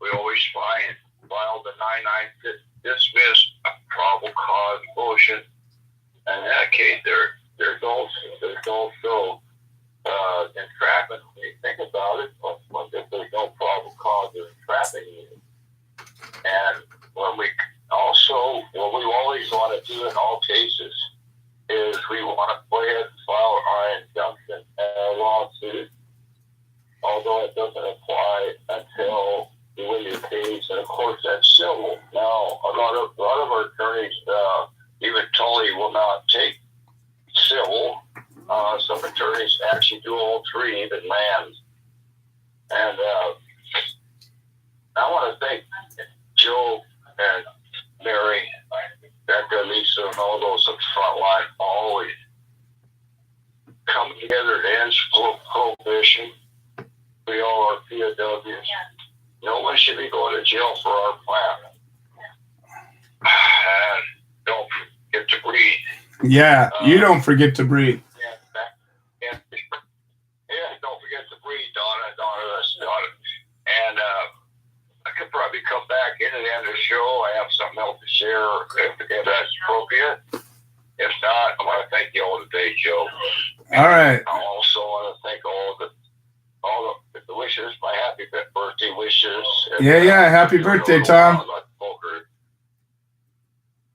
We always file the 9-9 dismiss probable cause motion. And in that case, there's also entrapment. When you think about it, if there's no probable cause, they're entrapping you. And what we always want to do in all cases is we want to go ahead and file our injunction and our lawsuit, although it doesn't apply until you win your case, and of course that's civil. Now, a lot of our attorneys, even Tully, will not take civil. Some attorneys actually do all three, even Lands. And I want to thank Joe and Mary, Becca, Lisa, and all those up front line always come together to end prohibition. We all are POWs. No one should be going to jail for our plan. And don't get to breathe. Yeah, you don't forget to breathe. Yeah, don't forget to breathe, Donna. And I could probably come back in at the end of the show. I have something else to share if that's appropriate. If not, I want to thank you all today, Joe. All right. I also want to thank all the wishes, my happy birthday wishes. Yeah. Happy birthday, Tom.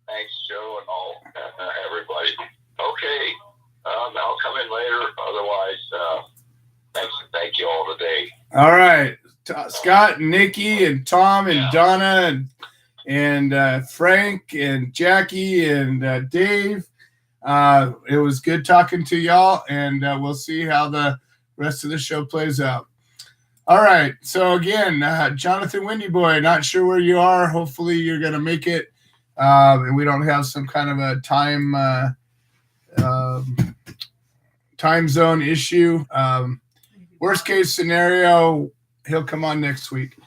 Thanks, Joe, and all everybody. Okay, I'll come in later. Otherwise, thank you all today. All right, Scott, and Nikki, and Tom, and Donna, and Frank, and Jackie, and Dave. It was good talking to y'all, and we'll see how the rest of the show plays out. All right, so again, Jonathan Windy Boy, not sure where you are. Hopefully you're going to make it, and we don't have some kind of a time zone issue. Worst case scenario, he'll come on next week.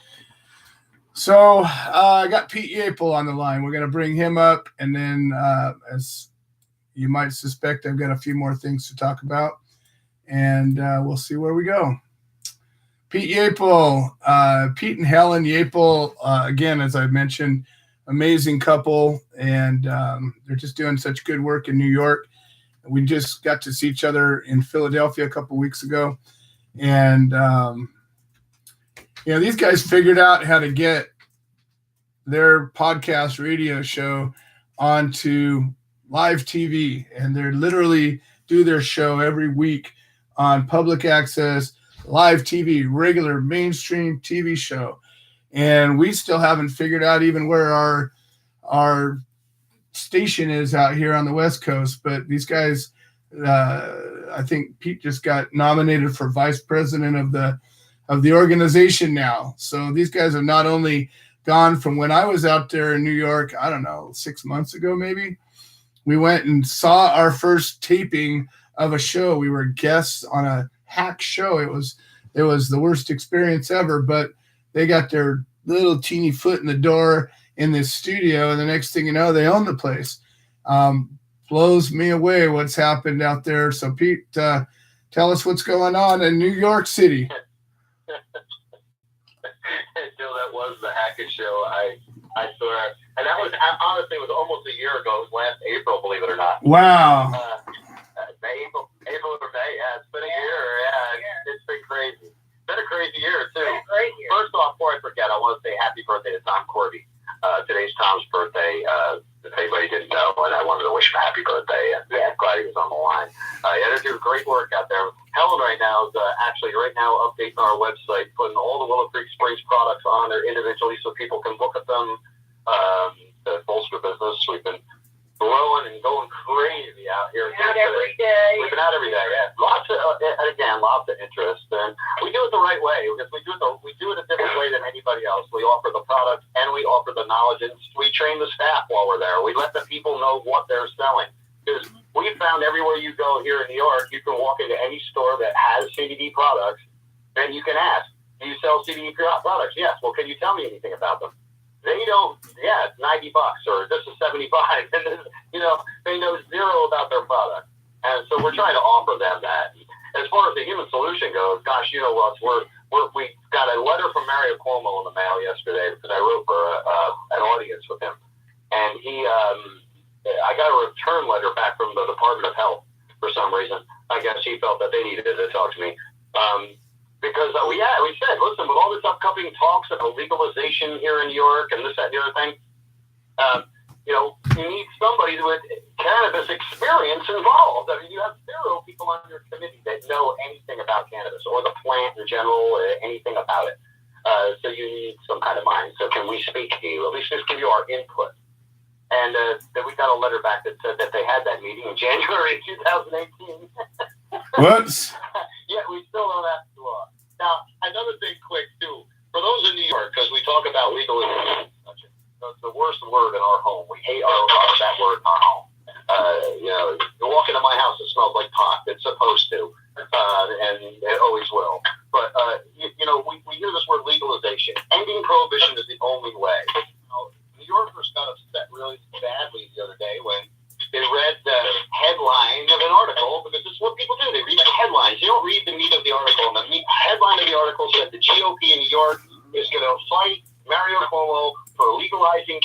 So I got Pete Yapel on the line. We're going to bring him up, and then as you might suspect, I've got a few more things to talk about, and we'll see where we go. Pete Yapel, Pete and Helen Yapel, again, as I mentioned, amazing couple, and they're just doing such good work in New York. We just got to see each other in Philadelphia a couple weeks ago, and these guys figured out how to get their podcast radio show onto live TV, and they're literally do their show every week on public access, live TV, regular mainstream TV show. And we still haven't figured out even where our station is out here on the West Coast. But these guys, I think Pete just got nominated for vice president of the organization now. So these guys have not only gone from when I was out there in New York, I don't know, 6 months ago maybe. We went and saw our first taping of a show. We were guests on a hack show. It was the worst experience ever, but they got their little teeny foot in the door in this studio, and the next thing you know, they own the place. Blows me away what's happened out there. So Pete, tell us what's going on in New York City. Joe, that was the Hackett show. I swear. And that was, honestly, it was almost a year ago. It was last April, believe it or not. Wow. April or May. Yeah, it's been a year. Yeah, it's been crazy. It's been a crazy year, too. First off, before I forget, I want to say happy birthday to Tom Corby. Today's Tom's birthday. If anybody didn't know, and I wanted to wish him a happy birthday. And I'm glad he was on the line. They're doing great work out there. Helen right now is actually updating our website, putting all the Willow Creek Springs products on there individually so people can look at them to bolster business. We've been growing and going crazy out here. Out every day. We've been out every day. Yeah, lots of interest, and we do it the right way because we do it a different way than anybody else. We offer the product and we offer the knowledge, and we train the staff while we're there. We let the people know what they're selling because we found everywhere you go here in New York, you can walk into any store that has CBD products, and you can ask, "Do you sell CBD products?" Yes. Well, can you tell me anything about them? They don't. Yeah, it's $90 or this is $75, and this, they know zero about their product. And so we're trying to offer them that. As far as the human solution goes, gosh, you know what? We got a letter from Mario Cuomo in the mail yesterday because I wrote for an audience with him, and I got a return letter back from the Department of Health for some reason. I guess he felt that they needed to talk to me. Because we said, listen, with all this upcoming talks about legalization here in New York and this, that, and the other thing, you need somebody with cannabis experience involved. I mean, you have zero people on your committee that know anything about cannabis or the plant in general, anything about it. So you need some kind of mind. So can we speak to you? At least just give you our input. And then we got a letter back that said that they had that meeting in January 2018. What? Yeah, we still don't have to. Now, another thing quick, too. For those in New York, because we talk about legalization, it's the worst word in our home. We hate that word in our home. You walk into my house, it smells like pot. It's supposed to, and it always will. But, we hear this word legalization. Ending prohibition is the only way. New Yorkers got upset really badly the other day when they read the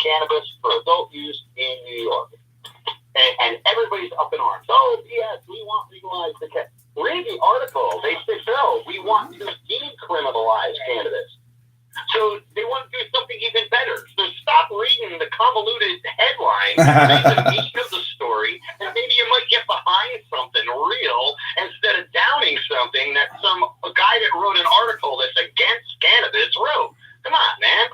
cannabis for adult use in New York. And everybody's up in arms. Oh, yes, we want legalized the cannabis. Read the article. They said, no, we want to decriminalize cannabis. So they want to do something even better. So stop reading the convoluted headline, read the meat of the story, and maybe you might get behind something real instead of downing something that a guy that wrote an article that's against cannabis wrote. Come on, man.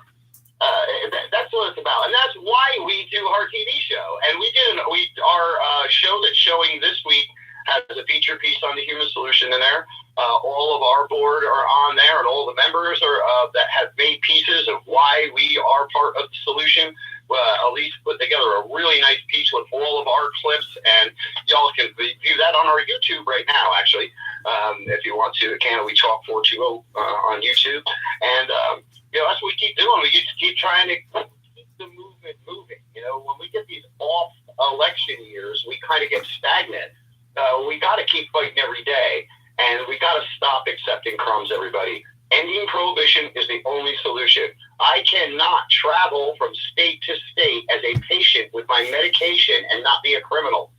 That's what it's about, and that's why we do our TV show. And our show that's showing this week has a feature piece on the human solution in there. All of our board are on there, and all the members are that have made pieces of why we are part of the solution. Elise put together a really nice piece with all of our clips, and y'all can view that on our YouTube right now, actually, if you want to. Can we talk 420 on YouTube? And that's what we keep doing. We just keep trying to keep the movement moving. When we get these off election years, we kind of get stagnant. We got to keep fighting every day. And we got to stop accepting crumbs, everybody. Ending prohibition is the only solution. I cannot travel from state to state as a patient with my medication and not be a criminal.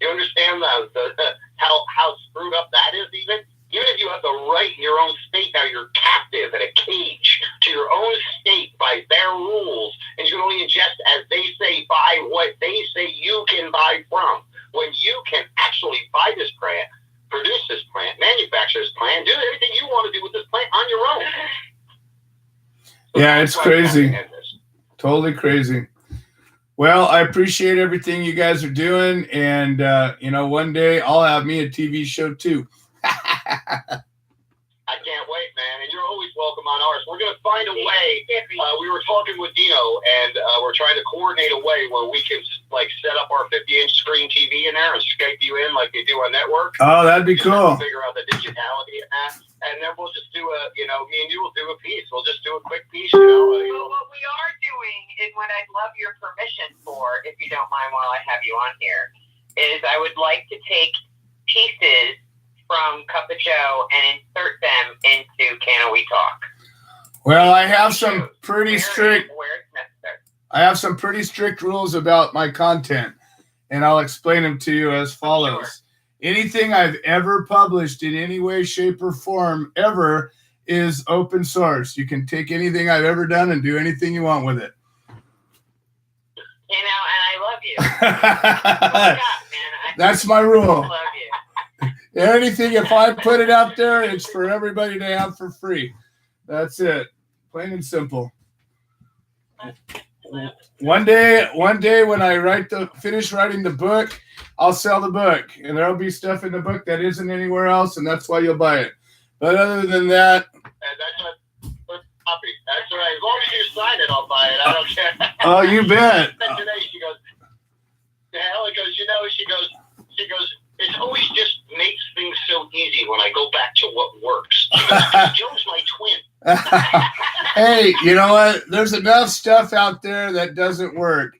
You understand how screwed up that is even? Even if you have the right in your own state, now you're captive in a cage to your own state by their rules, and you can only ingest as they say, buy what they say you can buy from. When you can actually buy this plant, produce this plant, manufacture this plant, do everything you want to do with this plant on your own. So yeah, it's crazy. Totally crazy. Well, I appreciate everything you guys are doing. And, one day I'll have me a TV show too. I can't wait, man. And you're always welcome on ours. We're going to find a way. We were talking with Dino, and we're trying to coordinate a way where we can set up our 50-inch screen TV in there and Skype you in like they do on network. Oh, that'd be cool. Figure out the digitality of that. And then we'll just do me and you will do a piece. We'll just do a quick piece. Well, what we are doing is what I'd love your permission for, if you don't mind while I have you on here, is I would like to take pieces from Cup of Joe and insert them into Can We Talk. Well, I have some pretty strict. Where it's necessary. I have some pretty strict rules about my content, and I'll explain them to you as follows. Sure. Anything I've ever published in any way, shape, or form ever is open source. You can take anything I've ever done and do anything you want with it. And I love you. Oh my God, man. That's my rule. I love you. Anything, if I put it out there, it's for everybody to have for free. That's it. Plain and simple. One day when I finish writing the book, I'll sell the book, and there'll be stuff in the book that isn't anywhere else, and that's why you'll buy it. But other than that, that's right. As long as you sign it, I'll buy it. I don't care. Oh, you bet. Today she goes, the hell? It goes. She goes. It always just makes things so easy when I go back to what works. She goes, Joe's my twin. Hey, you know what? There's enough stuff out there that doesn't work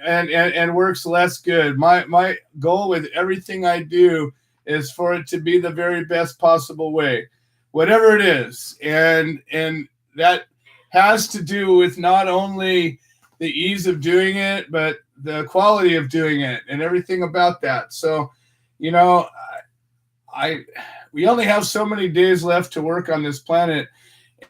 and works less good. My goal with everything I do is for it to be the very best possible way, whatever it is. And that has to do with not only the ease of doing it, but the quality of doing it and everything about that. So, we only have so many days left to work on this planet,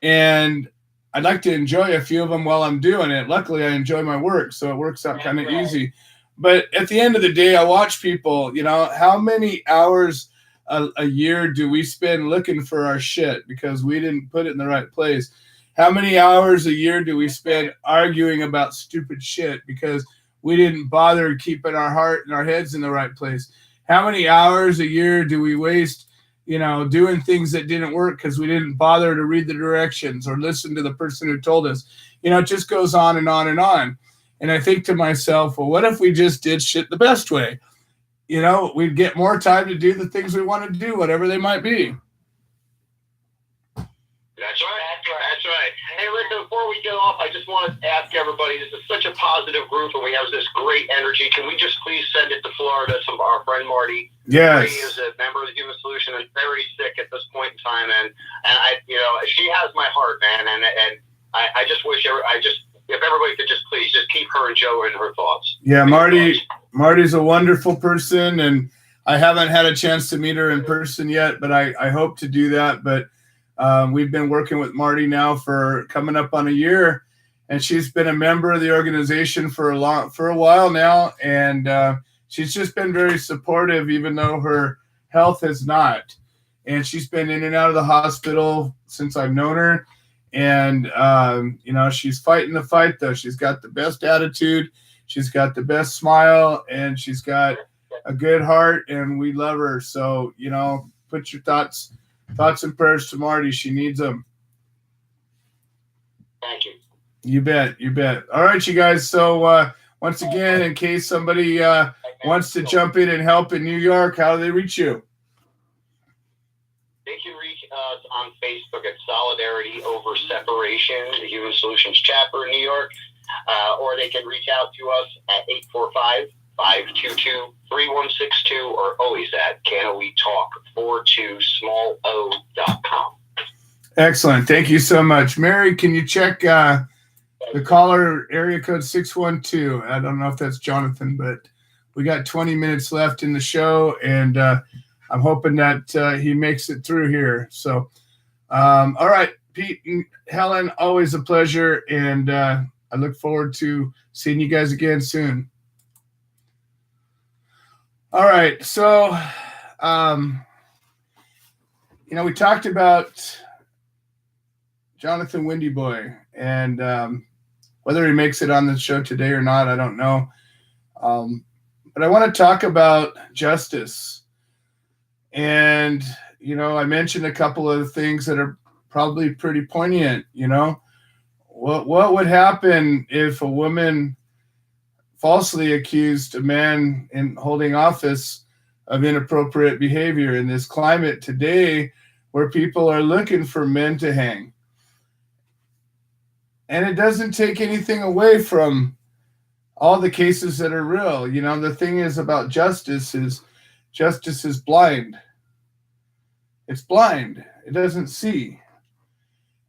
and I'd like to enjoy a few of them while I'm doing it. Luckily, I enjoy my work, so it works out kind of easy. But at the end of the day, I watch people, how many hours a year do we spend looking for our shit because we didn't put it in the right place? How many hours a year do we spend arguing about stupid shit because we didn't bother keeping our heart and our heads in the right place? How many hours a year do we waste, doing things that didn't work because we didn't bother to read the directions or listen to the person who told us? It just goes on and on and on. And I think to myself, well, what if we just did shit the best way? We'd get more time to do the things we want to do, whatever they might be. That's right. Hey, listen, before we get off, I just want to ask everybody, this is such a positive group, and we have this great energy. Can we just please send it to Florida to our friend Marty? Yes. He is a member of the Human Solution and very sick at this point in time, and she has my heart, man, and I just wish if everybody could just please just keep her and Joe in her thoughts. Yeah, Marty's a wonderful person, and I haven't had a chance to meet her in person yet, but I hope to do that. But we've been working with Marty now for coming up on a year, and she's been a member of the organization for a while now, and she's just been very supportive, even though her health has not. And she's been in and out of the hospital since I've known her. And, she's fighting the fight, though. She's got the best attitude. She's got the best smile, and she's got a good heart, and we love her. So, put your thoughts and prayers to Marty. She needs them. Thank you. You bet. All right, you guys. So, once again, in case somebody wants to jump in and help in New York, how do they reach you? They can reach us on Facebook at Solidarity Over Separation, the Human Solutions Chapter in New York, or they can reach out to us at 845-522-3162, or always at CanWeTalk42small.com. Excellent. Thank you so much. Mary, can you check the caller area code 612? I don't know if that's Jonathan, but we got 20 minutes left in the show, and I'm hoping that he makes it through here. So, all right, Pete and Helen, always a pleasure, and I look forward to seeing you guys again soon. All right, so, we talked about Jonathan Windy Boy, and whether he makes it on the show today or not, I don't know. But I want to talk about justice. And, I mentioned a couple of things that are probably pretty poignant. What would happen if a woman falsely accused a man in holding office of inappropriate behavior in this climate today where people are looking for men to hang? And it doesn't take anything away from all the cases that are real. The thing is about justice is blind. It's blind. It doesn't see.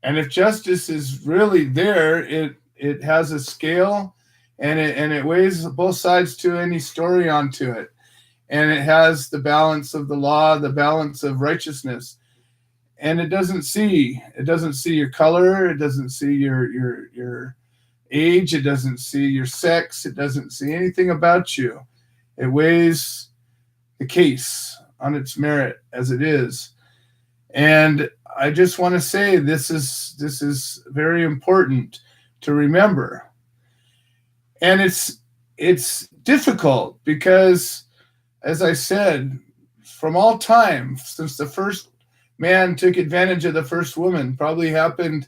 And if justice is really there, it has a scale, and it weighs both sides to any story onto it. And it has the balance of the law, the balance of righteousness. And it doesn't see your color, it doesn't see your age, it doesn't see your sex, it doesn't see anything about you. It weighs the case on its merit as it is. And I just want to say this is very important to remember. And it's difficult because, as I said, from all time, since the first man took advantage of the first woman, probably happened,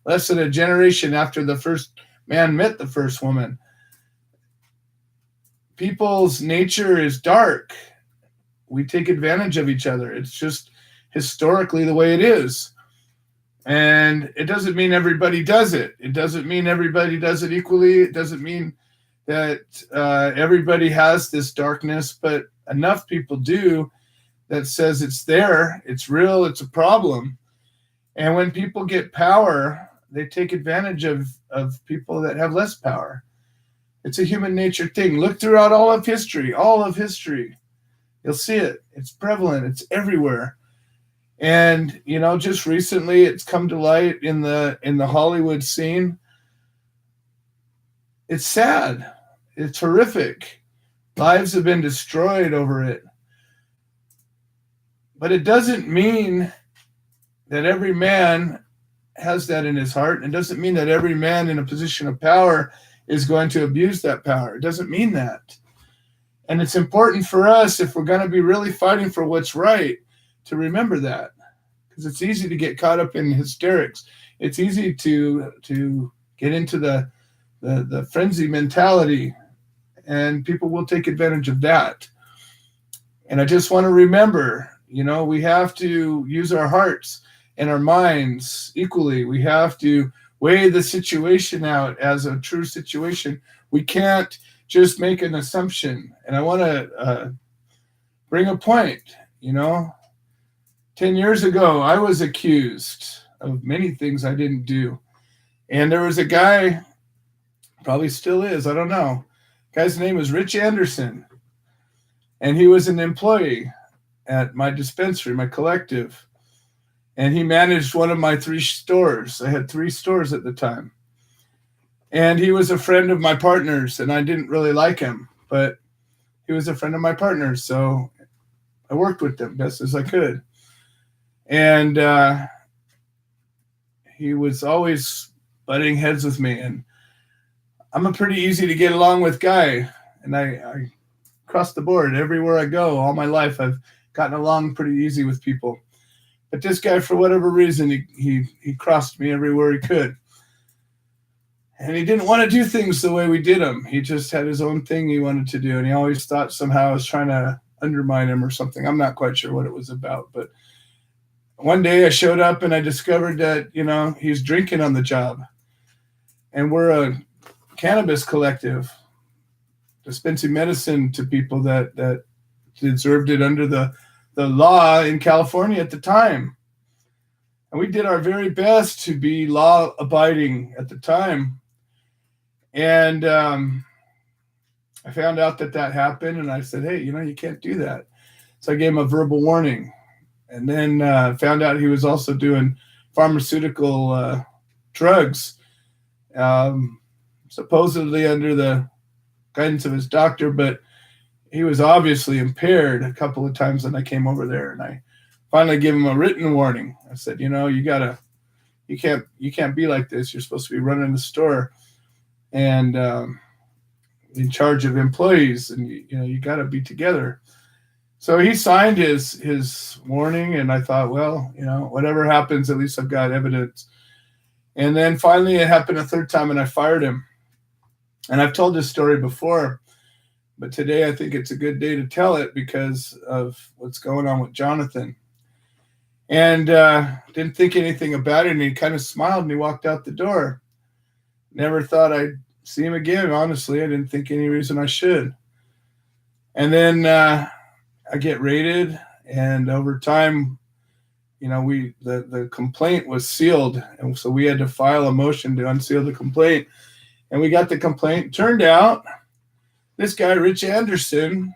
less than a generation after the first man met the first woman. People's nature is dark. We take advantage of each other. It's just historically the way it is. And it doesn't mean everybody does it. It doesn't mean everybody does it equally. It doesn't mean that everybody has this darkness, but enough people do that says it's there, it's real, it's a problem. And when people get power, they take advantage of people that have less power. It's a human nature thing. Look throughout all of history. You'll see it. It's prevalent. It's everywhere. And, just recently it's come to light in the Hollywood scene. It's sad. It's horrific. Lives have been destroyed over it. But it doesn't mean that every man has that in his heart. It doesn't mean that every man in a position of power is going to abuse that power. It doesn't mean that. And it's important for us, if we're going to be really fighting for what's right, to remember that. Because it's easy to get caught up in hysterics. It's easy to get into the frenzy mentality, and people will take advantage of that. And I just want to remember, we have to use our hearts and our minds equally. We have to weigh the situation out as a true situation. We can't just make an assumption. And I want to bring a point. 10 years ago, I was accused of many things I didn't do. And there was a guy, probably still is, I don't know. Guy's name was Rich Anderson. And he was an employee at my dispensary, my collective. And he managed one of my 3 stores. I had 3 stores at the time. And he was a friend of my partner's, and I didn't really like him, but he was a friend of my partner's, so I worked with him best as I could. And he was always butting heads with me, and I'm a pretty easy to get along with guy, and I across the board, everywhere I go, all my life, I've gotten along pretty easy with people. But this guy, for whatever reason, he crossed me everywhere he could. And he didn't want to do things the way we did them. He just had his own thing he wanted to do. And he always thought somehow I was trying to undermine him or something. I'm not quite sure what it was about. But one day I showed up and I discovered that, he's drinking on the job. And we're a cannabis collective, dispensing medicine to people that deserved it under the law in California at the time. And we did our very best to be law abiding at the time. And I found out that happened, and I said, hey, you can't do that. So I gave him a verbal warning. And then found out he was also doing pharmaceutical drugs, supposedly under the guidance of his doctor, but he was obviously impaired a couple of times when I came over there. And I finally gave him a written warning. I said, you can't be like this. You're supposed to be running the store and in charge of employees, and you got to be together. So he signed his warning, and I thought, well, whatever happens, at least I've got evidence. And then finally it happened a 3rd time, and I fired him. And I've told this story before, but today I think it's a good day to tell it because of what's going on with Jonathan. And didn't think anything about it, and he kind of smiled and he walked out the door. Never thought I'd see him again, honestly. I didn't think any reason I should. And then I get raided, and over time, the complaint was sealed, and so we had to file a motion to unseal the complaint. And we got the complaint. Turned out this guy, Rich Anderson,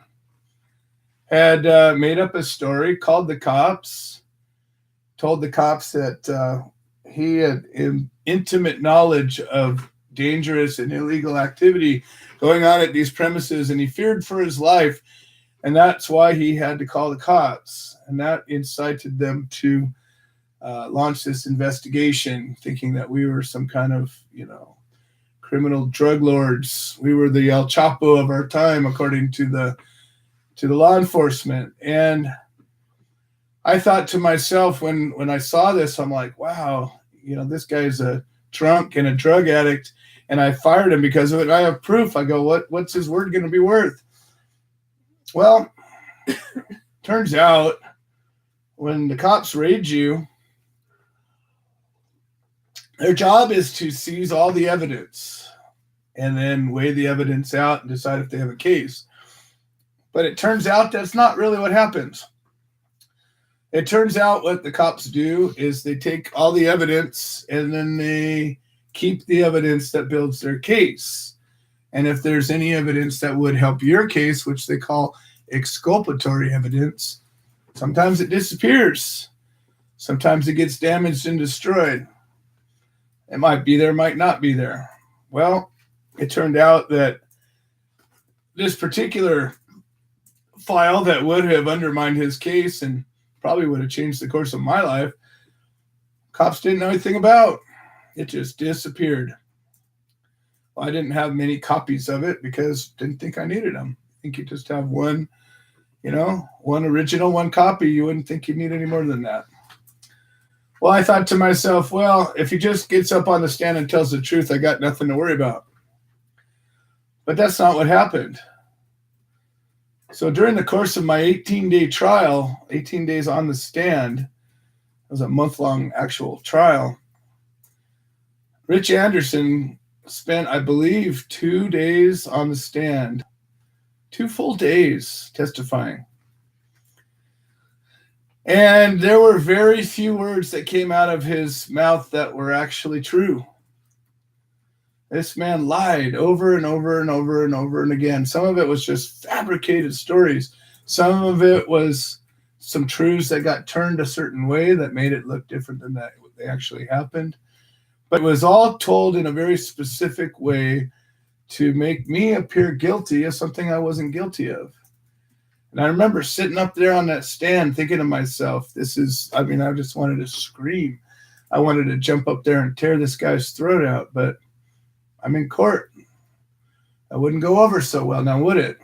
had made up a story, called the cops, told the cops that he had intimate knowledge of dangerous and illegal activity going on at these premises, and he feared for his life, and that's why he had to call the cops. And that incited them to launch this investigation, thinking that we were some kind of, criminal drug lords. We were the El Chapo of our time, according to the law enforcement. And I thought to myself, when I saw this, I'm like, wow, this guy's a drunk and a drug addict, and I fired him because of it. I have proof. I go, what's his word going to be worth? Well, turns out when the cops raid you, their job is to seize all the evidence and then weigh the evidence out and decide if they have a case. But it turns out that's not really what happens. It turns out what the cops do is they take all the evidence and then they keep the evidence that builds their case. And if there's any evidence that would help your case, which they call exculpatory evidence, sometimes it disappears. Sometimes it gets damaged and destroyed. It might be there, might not be there. Well, it turned out that this particular file that would have undermined his case and probably would have changed the course of my life, cops didn't know anything about. It just disappeared. Well, I didn't have many copies of it because didn't think I needed them. I think you just have one, one original, one copy. You wouldn't think you need any more than that. Well, I thought to myself, well, if he just gets up on the stand and tells the truth, I got nothing to worry about. But that's not what happened. So during the course of my 18-day trial, 18 days on the stand, it was a month-long actual trial, Rich Anderson spent, I believe, 2 days on the stand, 2 full days testifying. And there were very few words that came out of his mouth that were actually true. This man lied over and over and over and over and again. Some of it was just fabricated stories. Some of it was some truths that got turned a certain way that made it look different than that they actually happened. But it was all told in a very specific way to make me appear guilty of something I wasn't guilty of. And I remember sitting up there on that stand thinking to myself, I just wanted to scream. I wanted to jump up there and tear this guy's throat out, but I'm in court. That wouldn't go over so well, now would it?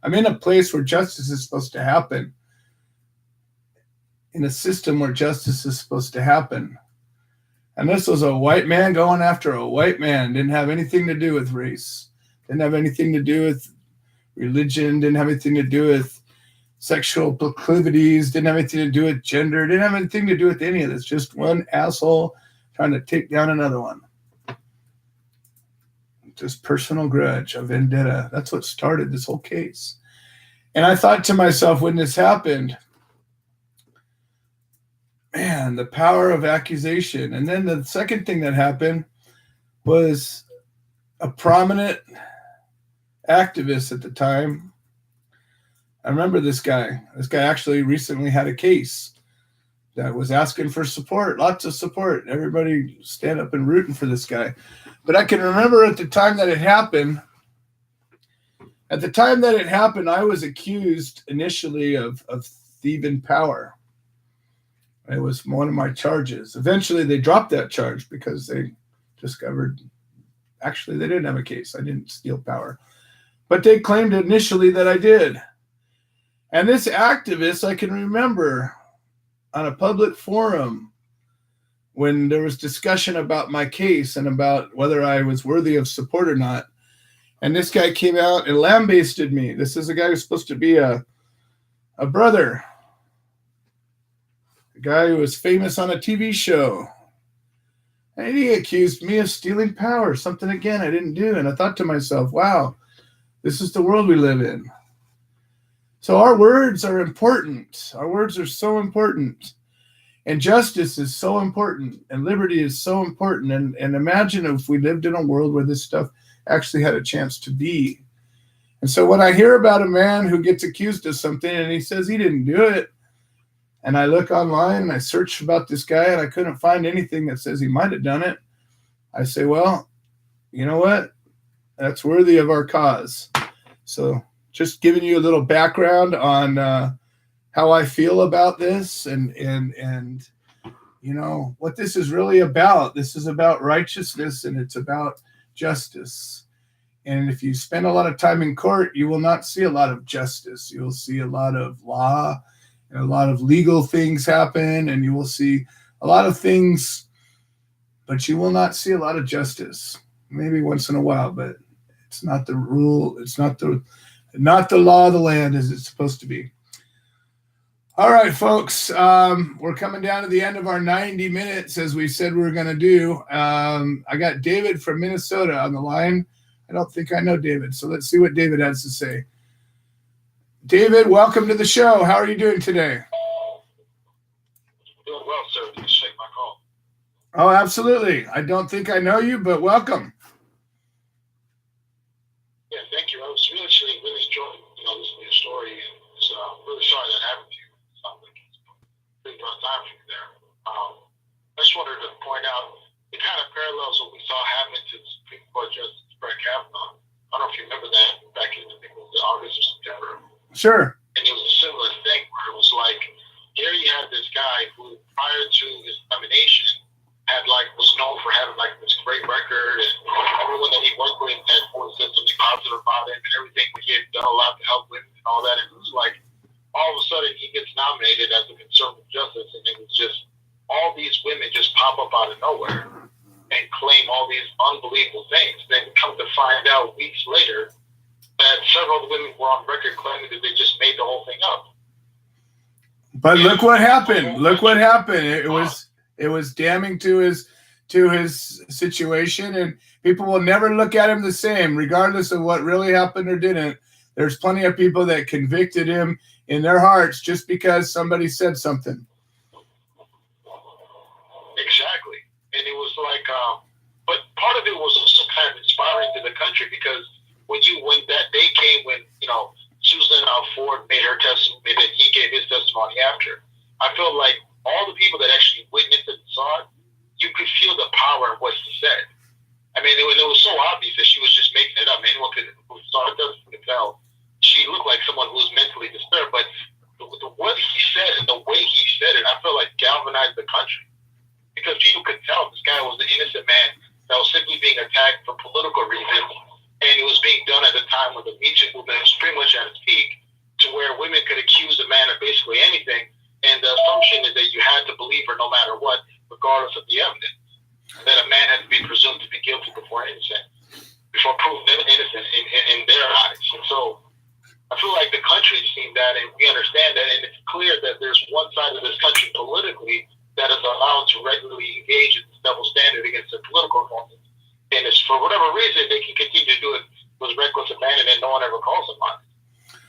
I'm in a place where justice is supposed to happen, in a system where justice is supposed to happen. And this was a white man going after a white man. Didn't have anything to do with race. Didn't have anything to do with religion. Didn't have anything to do with sexual proclivities. Didn't have anything to do with gender. Didn't have anything to do with any of this. Just one asshole trying to take down another one. Just personal grudge, a vendetta. That's what started this whole case. And I thought to myself when this happened, man, the power of accusation. And then the second thing that happened was a prominent activist at the time. I remember this guy. This guy actually recently had a case that was asking for support, lots of support. Everybody stand up and rooting for this guy. But I can remember at the time that it happened, I was accused initially of thieving power. It was one of my charges. Eventually, they dropped that charge because they discovered, actually, they didn't have a case. I didn't steal power. But they claimed initially that I did. And this activist, I can remember on a public forum when there was discussion about my case and about whether I was worthy of support or not. And this guy came out and lambasted me. This is a guy who's supposed to be a brother. A guy who was famous on a TV show. And he accused me of stealing power, something again I didn't do. And I thought to myself, wow, this is the world we live in. So our words are important. Our words are so important. And justice is so important. And liberty is so important. And imagine if we lived in a world where this stuff actually had a chance to be. And so when I hear about a man who gets accused of something and he says he didn't do it, and I look online and I search about this guy and I couldn't find anything that says he might have done it, I say, well, you know what? That's worthy of our cause. So just giving you a little background on how I feel about this and you know what this is really about. This is about righteousness and it's about justice. And if you spend a lot of time in court, you will not see a lot of justice. You'll see a lot of law and a lot of legal things happen, and you will see a lot of things, but you will not see a lot of justice. Maybe once in a while, but it's not the rule. It's not the law of the land as it's supposed to be. All right, folks, we're coming down to the end of our 90 minutes, as we said we were going to do. I got David from Minnesota on the line. I don't think I know David, so let's see what David has to say. David, welcome to the show. How are you doing today? Doing well, sir. Thanks for taking my call. Oh, absolutely. I don't think I know you, but welcome. Yeah, thank you. I was really enjoying listening to your story, and it's really sorry that happened to you. It sounds like it's a pretty rough time for you there. I just wanted to point out it kind of parallels what we saw happen to the Supreme Court Justice Brett Kavanaugh. I don't know if you remember that back in, I think it was August or September. Sure. And it was a similar thing where it was like, here you had this guy who, prior to his nomination, was known for having this great record, and everyone that he worked with had always said something positive about him, and everything that he had done a lot to help women and all that. And it was like, all of a sudden he gets nominated as a conservative justice, and it was just all these women just pop up out of nowhere and claim all these unbelievable things. Then come to find out weeks later that several of the women were on record claiming that they just made the whole thing up. But look what happened. Look what happened. It was damning to his situation, and people will never look at him the same, regardless of what really happened or didn't. There's plenty of people that convicted him in their hearts just because somebody said something. Exactly. And it was like, but part of it was also kind of inspiring to the country, because when that day came when, Susan Ford made her testimony, that he gave his testimony after, I felt like all the people that actually witnessed it and saw it, you could feel the power in what he said. I mean, it was so obvious that she was just making it up. Anyone who saw it could tell she looked like someone who was mentally disturbed. But what he said and the way he said it, I felt like galvanized the country, because people could tell this guy was an innocent man that was simply being attacked for political reasons, and it was being done at a time when the Me Too movement was pretty much at its peak, to where women could accuse a man of basically anything, and the assumption is that you had to believe her no matter what, regardless of the evidence. That a man had to be presumed to be guilty before proven innocent in their eyes. And so I feel like the country has seen that, and we understand that, and it's clear that there's one side of this country politically that is allowed to regularly engage in this double standard against their political opponents. And it's, for whatever reason, they can continue to do it with reckless abandon, and no one ever calls them on it.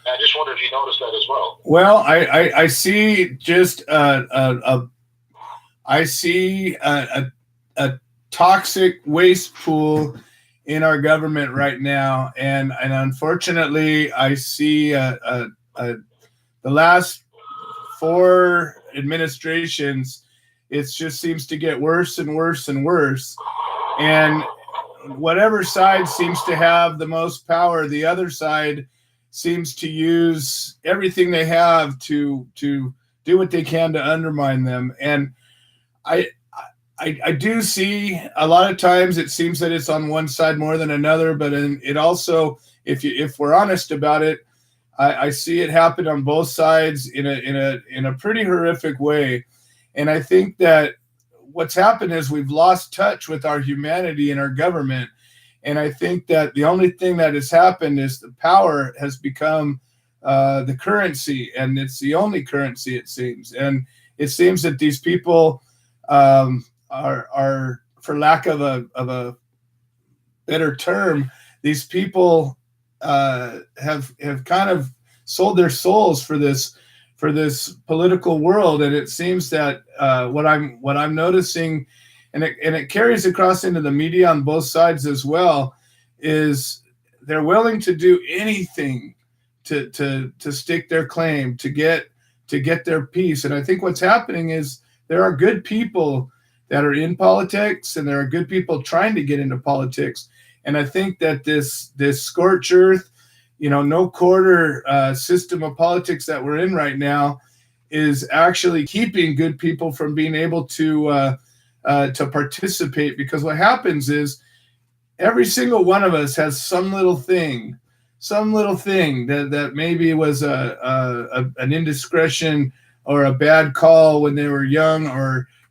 And I just wonder if you noticed that as well. Well, I see just I see a toxic waste pool in our government right now, and unfortunately, I see the last 4 administrations, it just seems to get worse and worse and worse. And whatever side seems to have the most power, the other side seems to use everything they have to do what they can to undermine them. And I do see a lot of times it seems that it's on one side more than another, but it also, if we're honest about it, I see it happen on both sides in a pretty horrific way. And I think that what's happened is we've lost touch with our humanity in our government. And I think that the only thing that has happened is the power has become the currency, and it's the only currency, it seems. And it seems that these people are, for lack of a better term, these people have kind of sold their souls for this political world. And it seems that what I'm noticing, and it carries across into the media on both sides as well, is they're willing to do anything to stick their claim, to get their piece. And I think what's happening is there are good people that are in politics, and there are good people trying to get into politics. And I think that this scorched earth, no quarter system of politics that we're in right now is actually keeping good people from being able to participate. Because what happens is every single one of us has some little thing that maybe was an indiscretion or a bad call when they were young,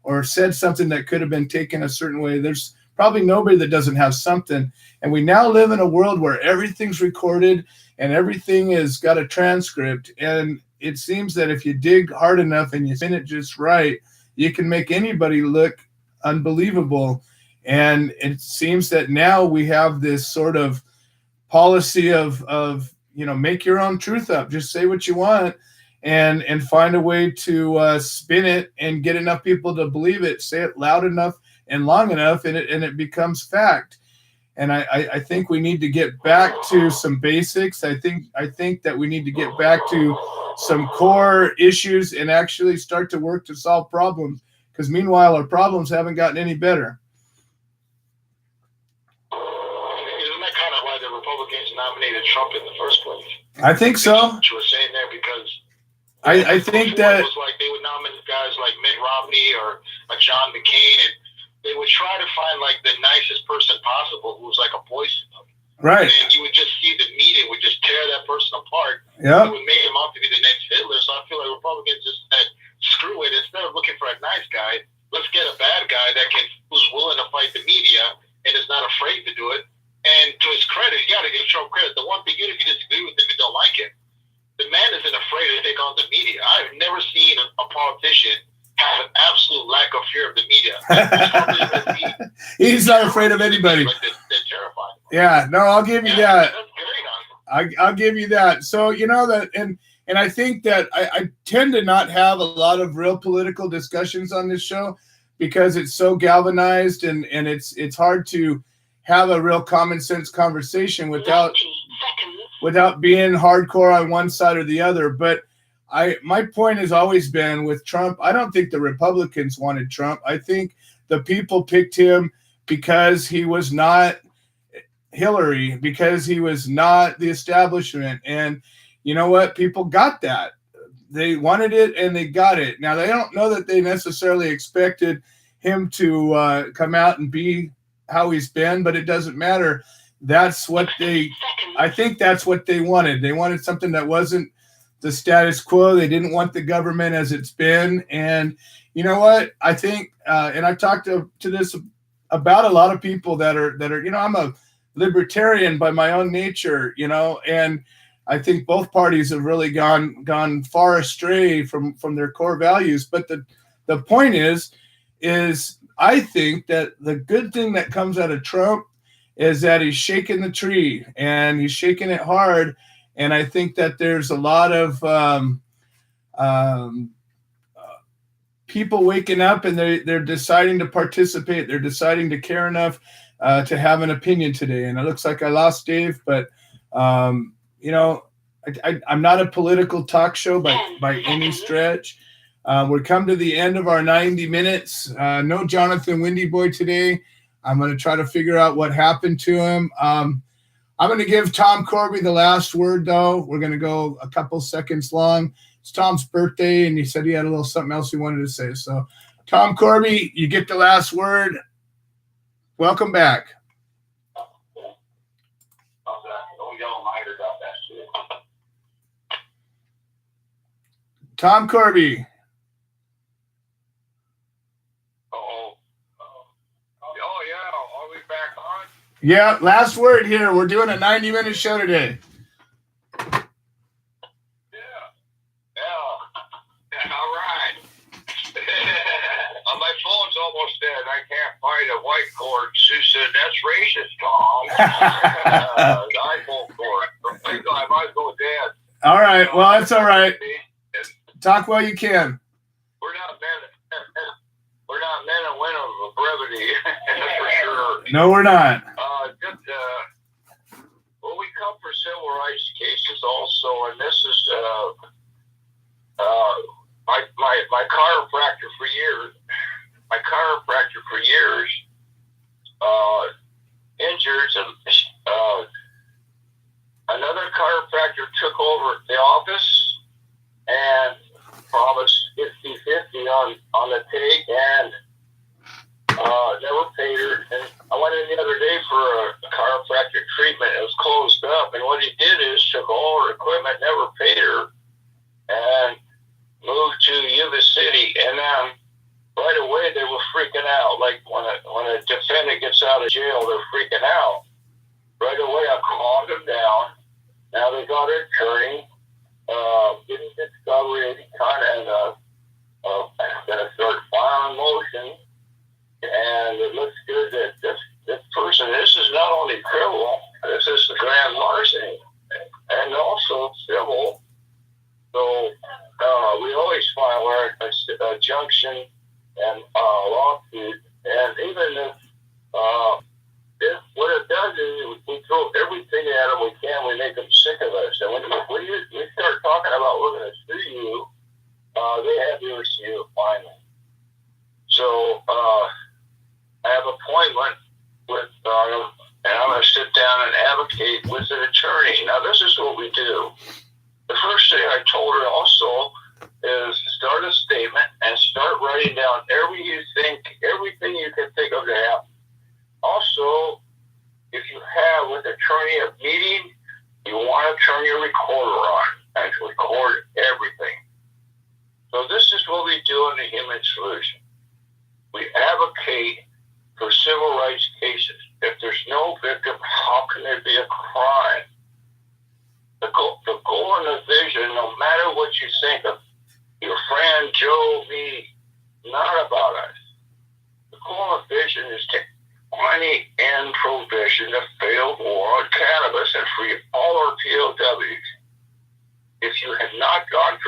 or said something that could have been taken a certain way. There's probably nobody that doesn't have something. And we now live in a world where everything's recorded and everything has got a transcript. And it seems that if you dig hard enough and you spin it just right, you can make anybody look unbelievable. And it seems that now we have this sort of policy of make your own truth up. Just say what you want and find a way to spin it and get enough people to believe it. Say it loud enough and long enough, and it becomes fact. And I think we need to get back to some basics. I think that we need to get back to some core issues and actually start to work to solve problems. Because meanwhile, our problems haven't gotten any better. Isn't that kind of why the Republicans nominated Trump in the first place? I think so. What you were saying there, because I think that it was like they would nominate guys like Mitt Romney or John McCain, and they would try to find like the nicest person possible who was like a voice to them. Right. And you would just see the media would just tear that person apart. Yeah. It would make him out to be the next Hitler. So I feel like Republicans just said, screw it. Instead of looking for a nice guy, let's get a bad guy who's willing to fight the media and is not afraid to do it. And to his credit, you got to give Trump credit. The one thing, even if you disagree with him and don't like him, the man isn't afraid to take on the media. I've never seen a politician have an absolute lack of fear of the media. He's not afraid of anybody. They're terrifying. Yeah, no, I'll give you that. That's great on him. I'll give you that. So, you know, that, and I think that I tend to not have a lot of real political discussions on this show because it's so galvanized and it's hard to have a real common sense conversation without being hardcore on one side or the other. But my point has always been with Trump, I don't think the Republicans wanted Trump. I think the people picked him because he was not Hillary, because he was not the establishment. And you know what? People got that. They wanted it and they got it. Now, they don't know that they necessarily expected him to come out and be how he's been, but it doesn't matter. That's what I think that's what they wanted. They wanted something that wasn't the status quo. They didn't want the government as it's been. And you know what? I think, and I've talked to this about a lot of people that are, you know, I'm a libertarian by my own nature, you know, and I think both parties have really gone far astray from their core values. But the point is I think that the good thing that comes out of Trump is that he's shaking the tree and he's shaking it hard. And I think that there's a lot of people waking up and they're deciding to participate. They're deciding to care enough to have an opinion today. And it looks like I lost Dave, but you know, I'm not a political talk show by any stretch. We're come to the end of our 90 minutes. No Jonathan Windy Boy today. I'm going to try to figure out what happened to him. I'm going to give Tom Corby the last word, though. We're going to go a couple seconds long. It's Tom's birthday, and he said he had a little something else he wanted to say. So, Tom Corby, you get the last word. Welcome back. Tom Corby. Yeah, last word here. We're doing a 90-minute show today. Yeah, all right. My phone's almost dead. I can't find a white cord. Sue said, that's racist, Tom. iPhone cord. I might go with Dad. All right. Well, that's all right. Talk while you can. We're not men and women of brevity, that's for sure. No, we're not. Well, we come for civil rights cases also, and this is my chiropractor for years. My chiropractor for years injured, and another chiropractor took over the office and promised 50-50 on the take, and never paid her. And I went in the other day for a chiropractic treatment. It was closed up, and what he did is took all her equipment, never paid her, and moved to Yuba City. And then right away they were freaking out. Like when a defendant gets out of jail, they're freaking out. Right away I calmed them down. Now they got an attorney. Didn't discover any kind of going to start filing motion, and it looks good that this person, this is not only criminal, this is the grand larceny, and also civil. So we always file a junction and lawsuit, and even if what it does is we throw everything at them we can, we make them sick of us. And when we start talking about we're going to sue you, they have to sue you finally. So I have an appointment with, and I'm going to sit down and advocate with an attorney. Now, this is what we do. The first thing I told her also is start a statement and start writing down everything you can think of to happen. Also, if you have with an attorney a meeting, you want to turn your recorder on and record everything. So this is what we do in the Human Solution. We advocate for civil rights cases. If there's no victim, how can there be a crime? The goal and the vision, no matter what you think of your friend, Joe, me, not about us. The goal and vision is to finally end prohibition, the failed war on cannabis, and free all our Cubbies, if you had not gone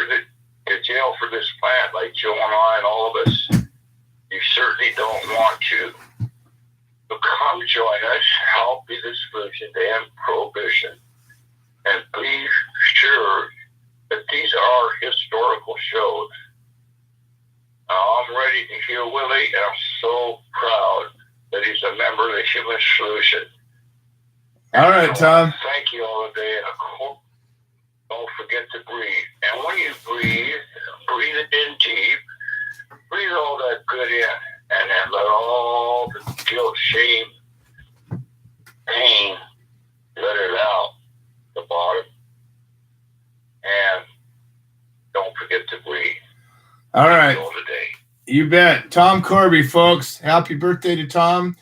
to jail for this plant, like Joe and I and all of us, you certainly don't want to. So come join us, help be the solution to end prohibition. And be sure that these are historical shows. I'm ready to hear Willie, and I'm so proud that he's a member of the Human Solution. All right, Tom. Thank you all today, and of course, don't forget to breathe. And when you breathe it in deep, breathe all that good in, and then let all the guilt, shame, pain, let it out the bottom. And don't forget to breathe. All right. Today. You bet. Tom Corby, folks. Happy birthday to Tom.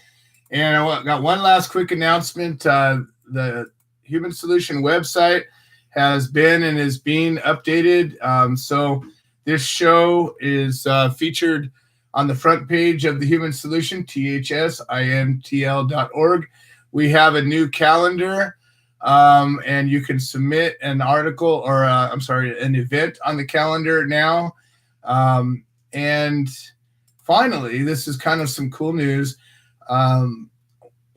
And I got one last quick announcement. The Human Solution website has been and is being updated. So this show is featured on the front page of the Human Solution, THSI.org. We have a new calendar, and you can submit an article or, an event on the calendar now. And finally, this is kind of some cool news. One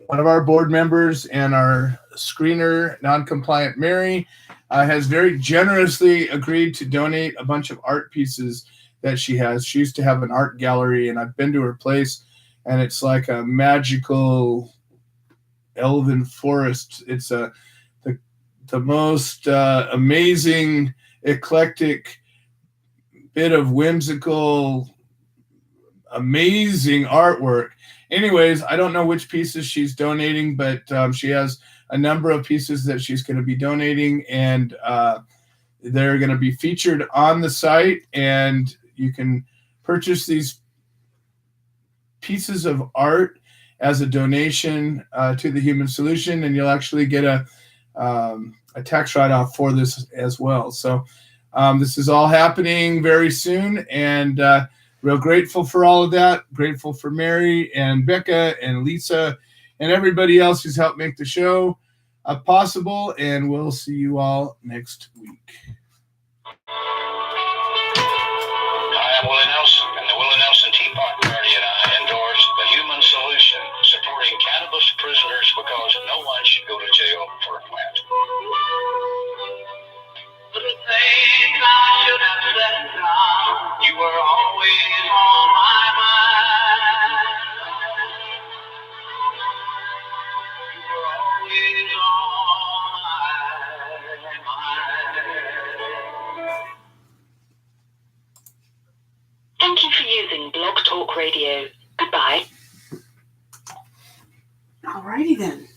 of our board members and our screener, Non-Compliant Mary, has very generously agreed to donate a bunch of art pieces that she has. She used to have an art gallery, and I've been to her place, and it's like a magical elven forest. It's the most amazing, eclectic bit of whimsical, amazing artwork. Anyways, I don't know which pieces she's donating, but she has a number of pieces that she's going to be donating, and they're going to be featured on the site, and you can purchase these pieces of art as a donation to the Human Solution, and you'll actually get a tax write-off for this as well. So this is all happening very soon, and real grateful for all of that. Grateful for Mary and Becca and Lisa and everybody else who's helped make the show possible, and we'll see you all next week. Hi, I'm Willie Nelson, and the Willie Nelson Teapot Party and I endorse the Human Solution, supporting cannabis prisoners because no one should go to jail for a plant. Little things I should have said down, you were always on my mind. You were always on my mind. Thank you for using Blog Talk Radio. Goodbye. Alrighty then.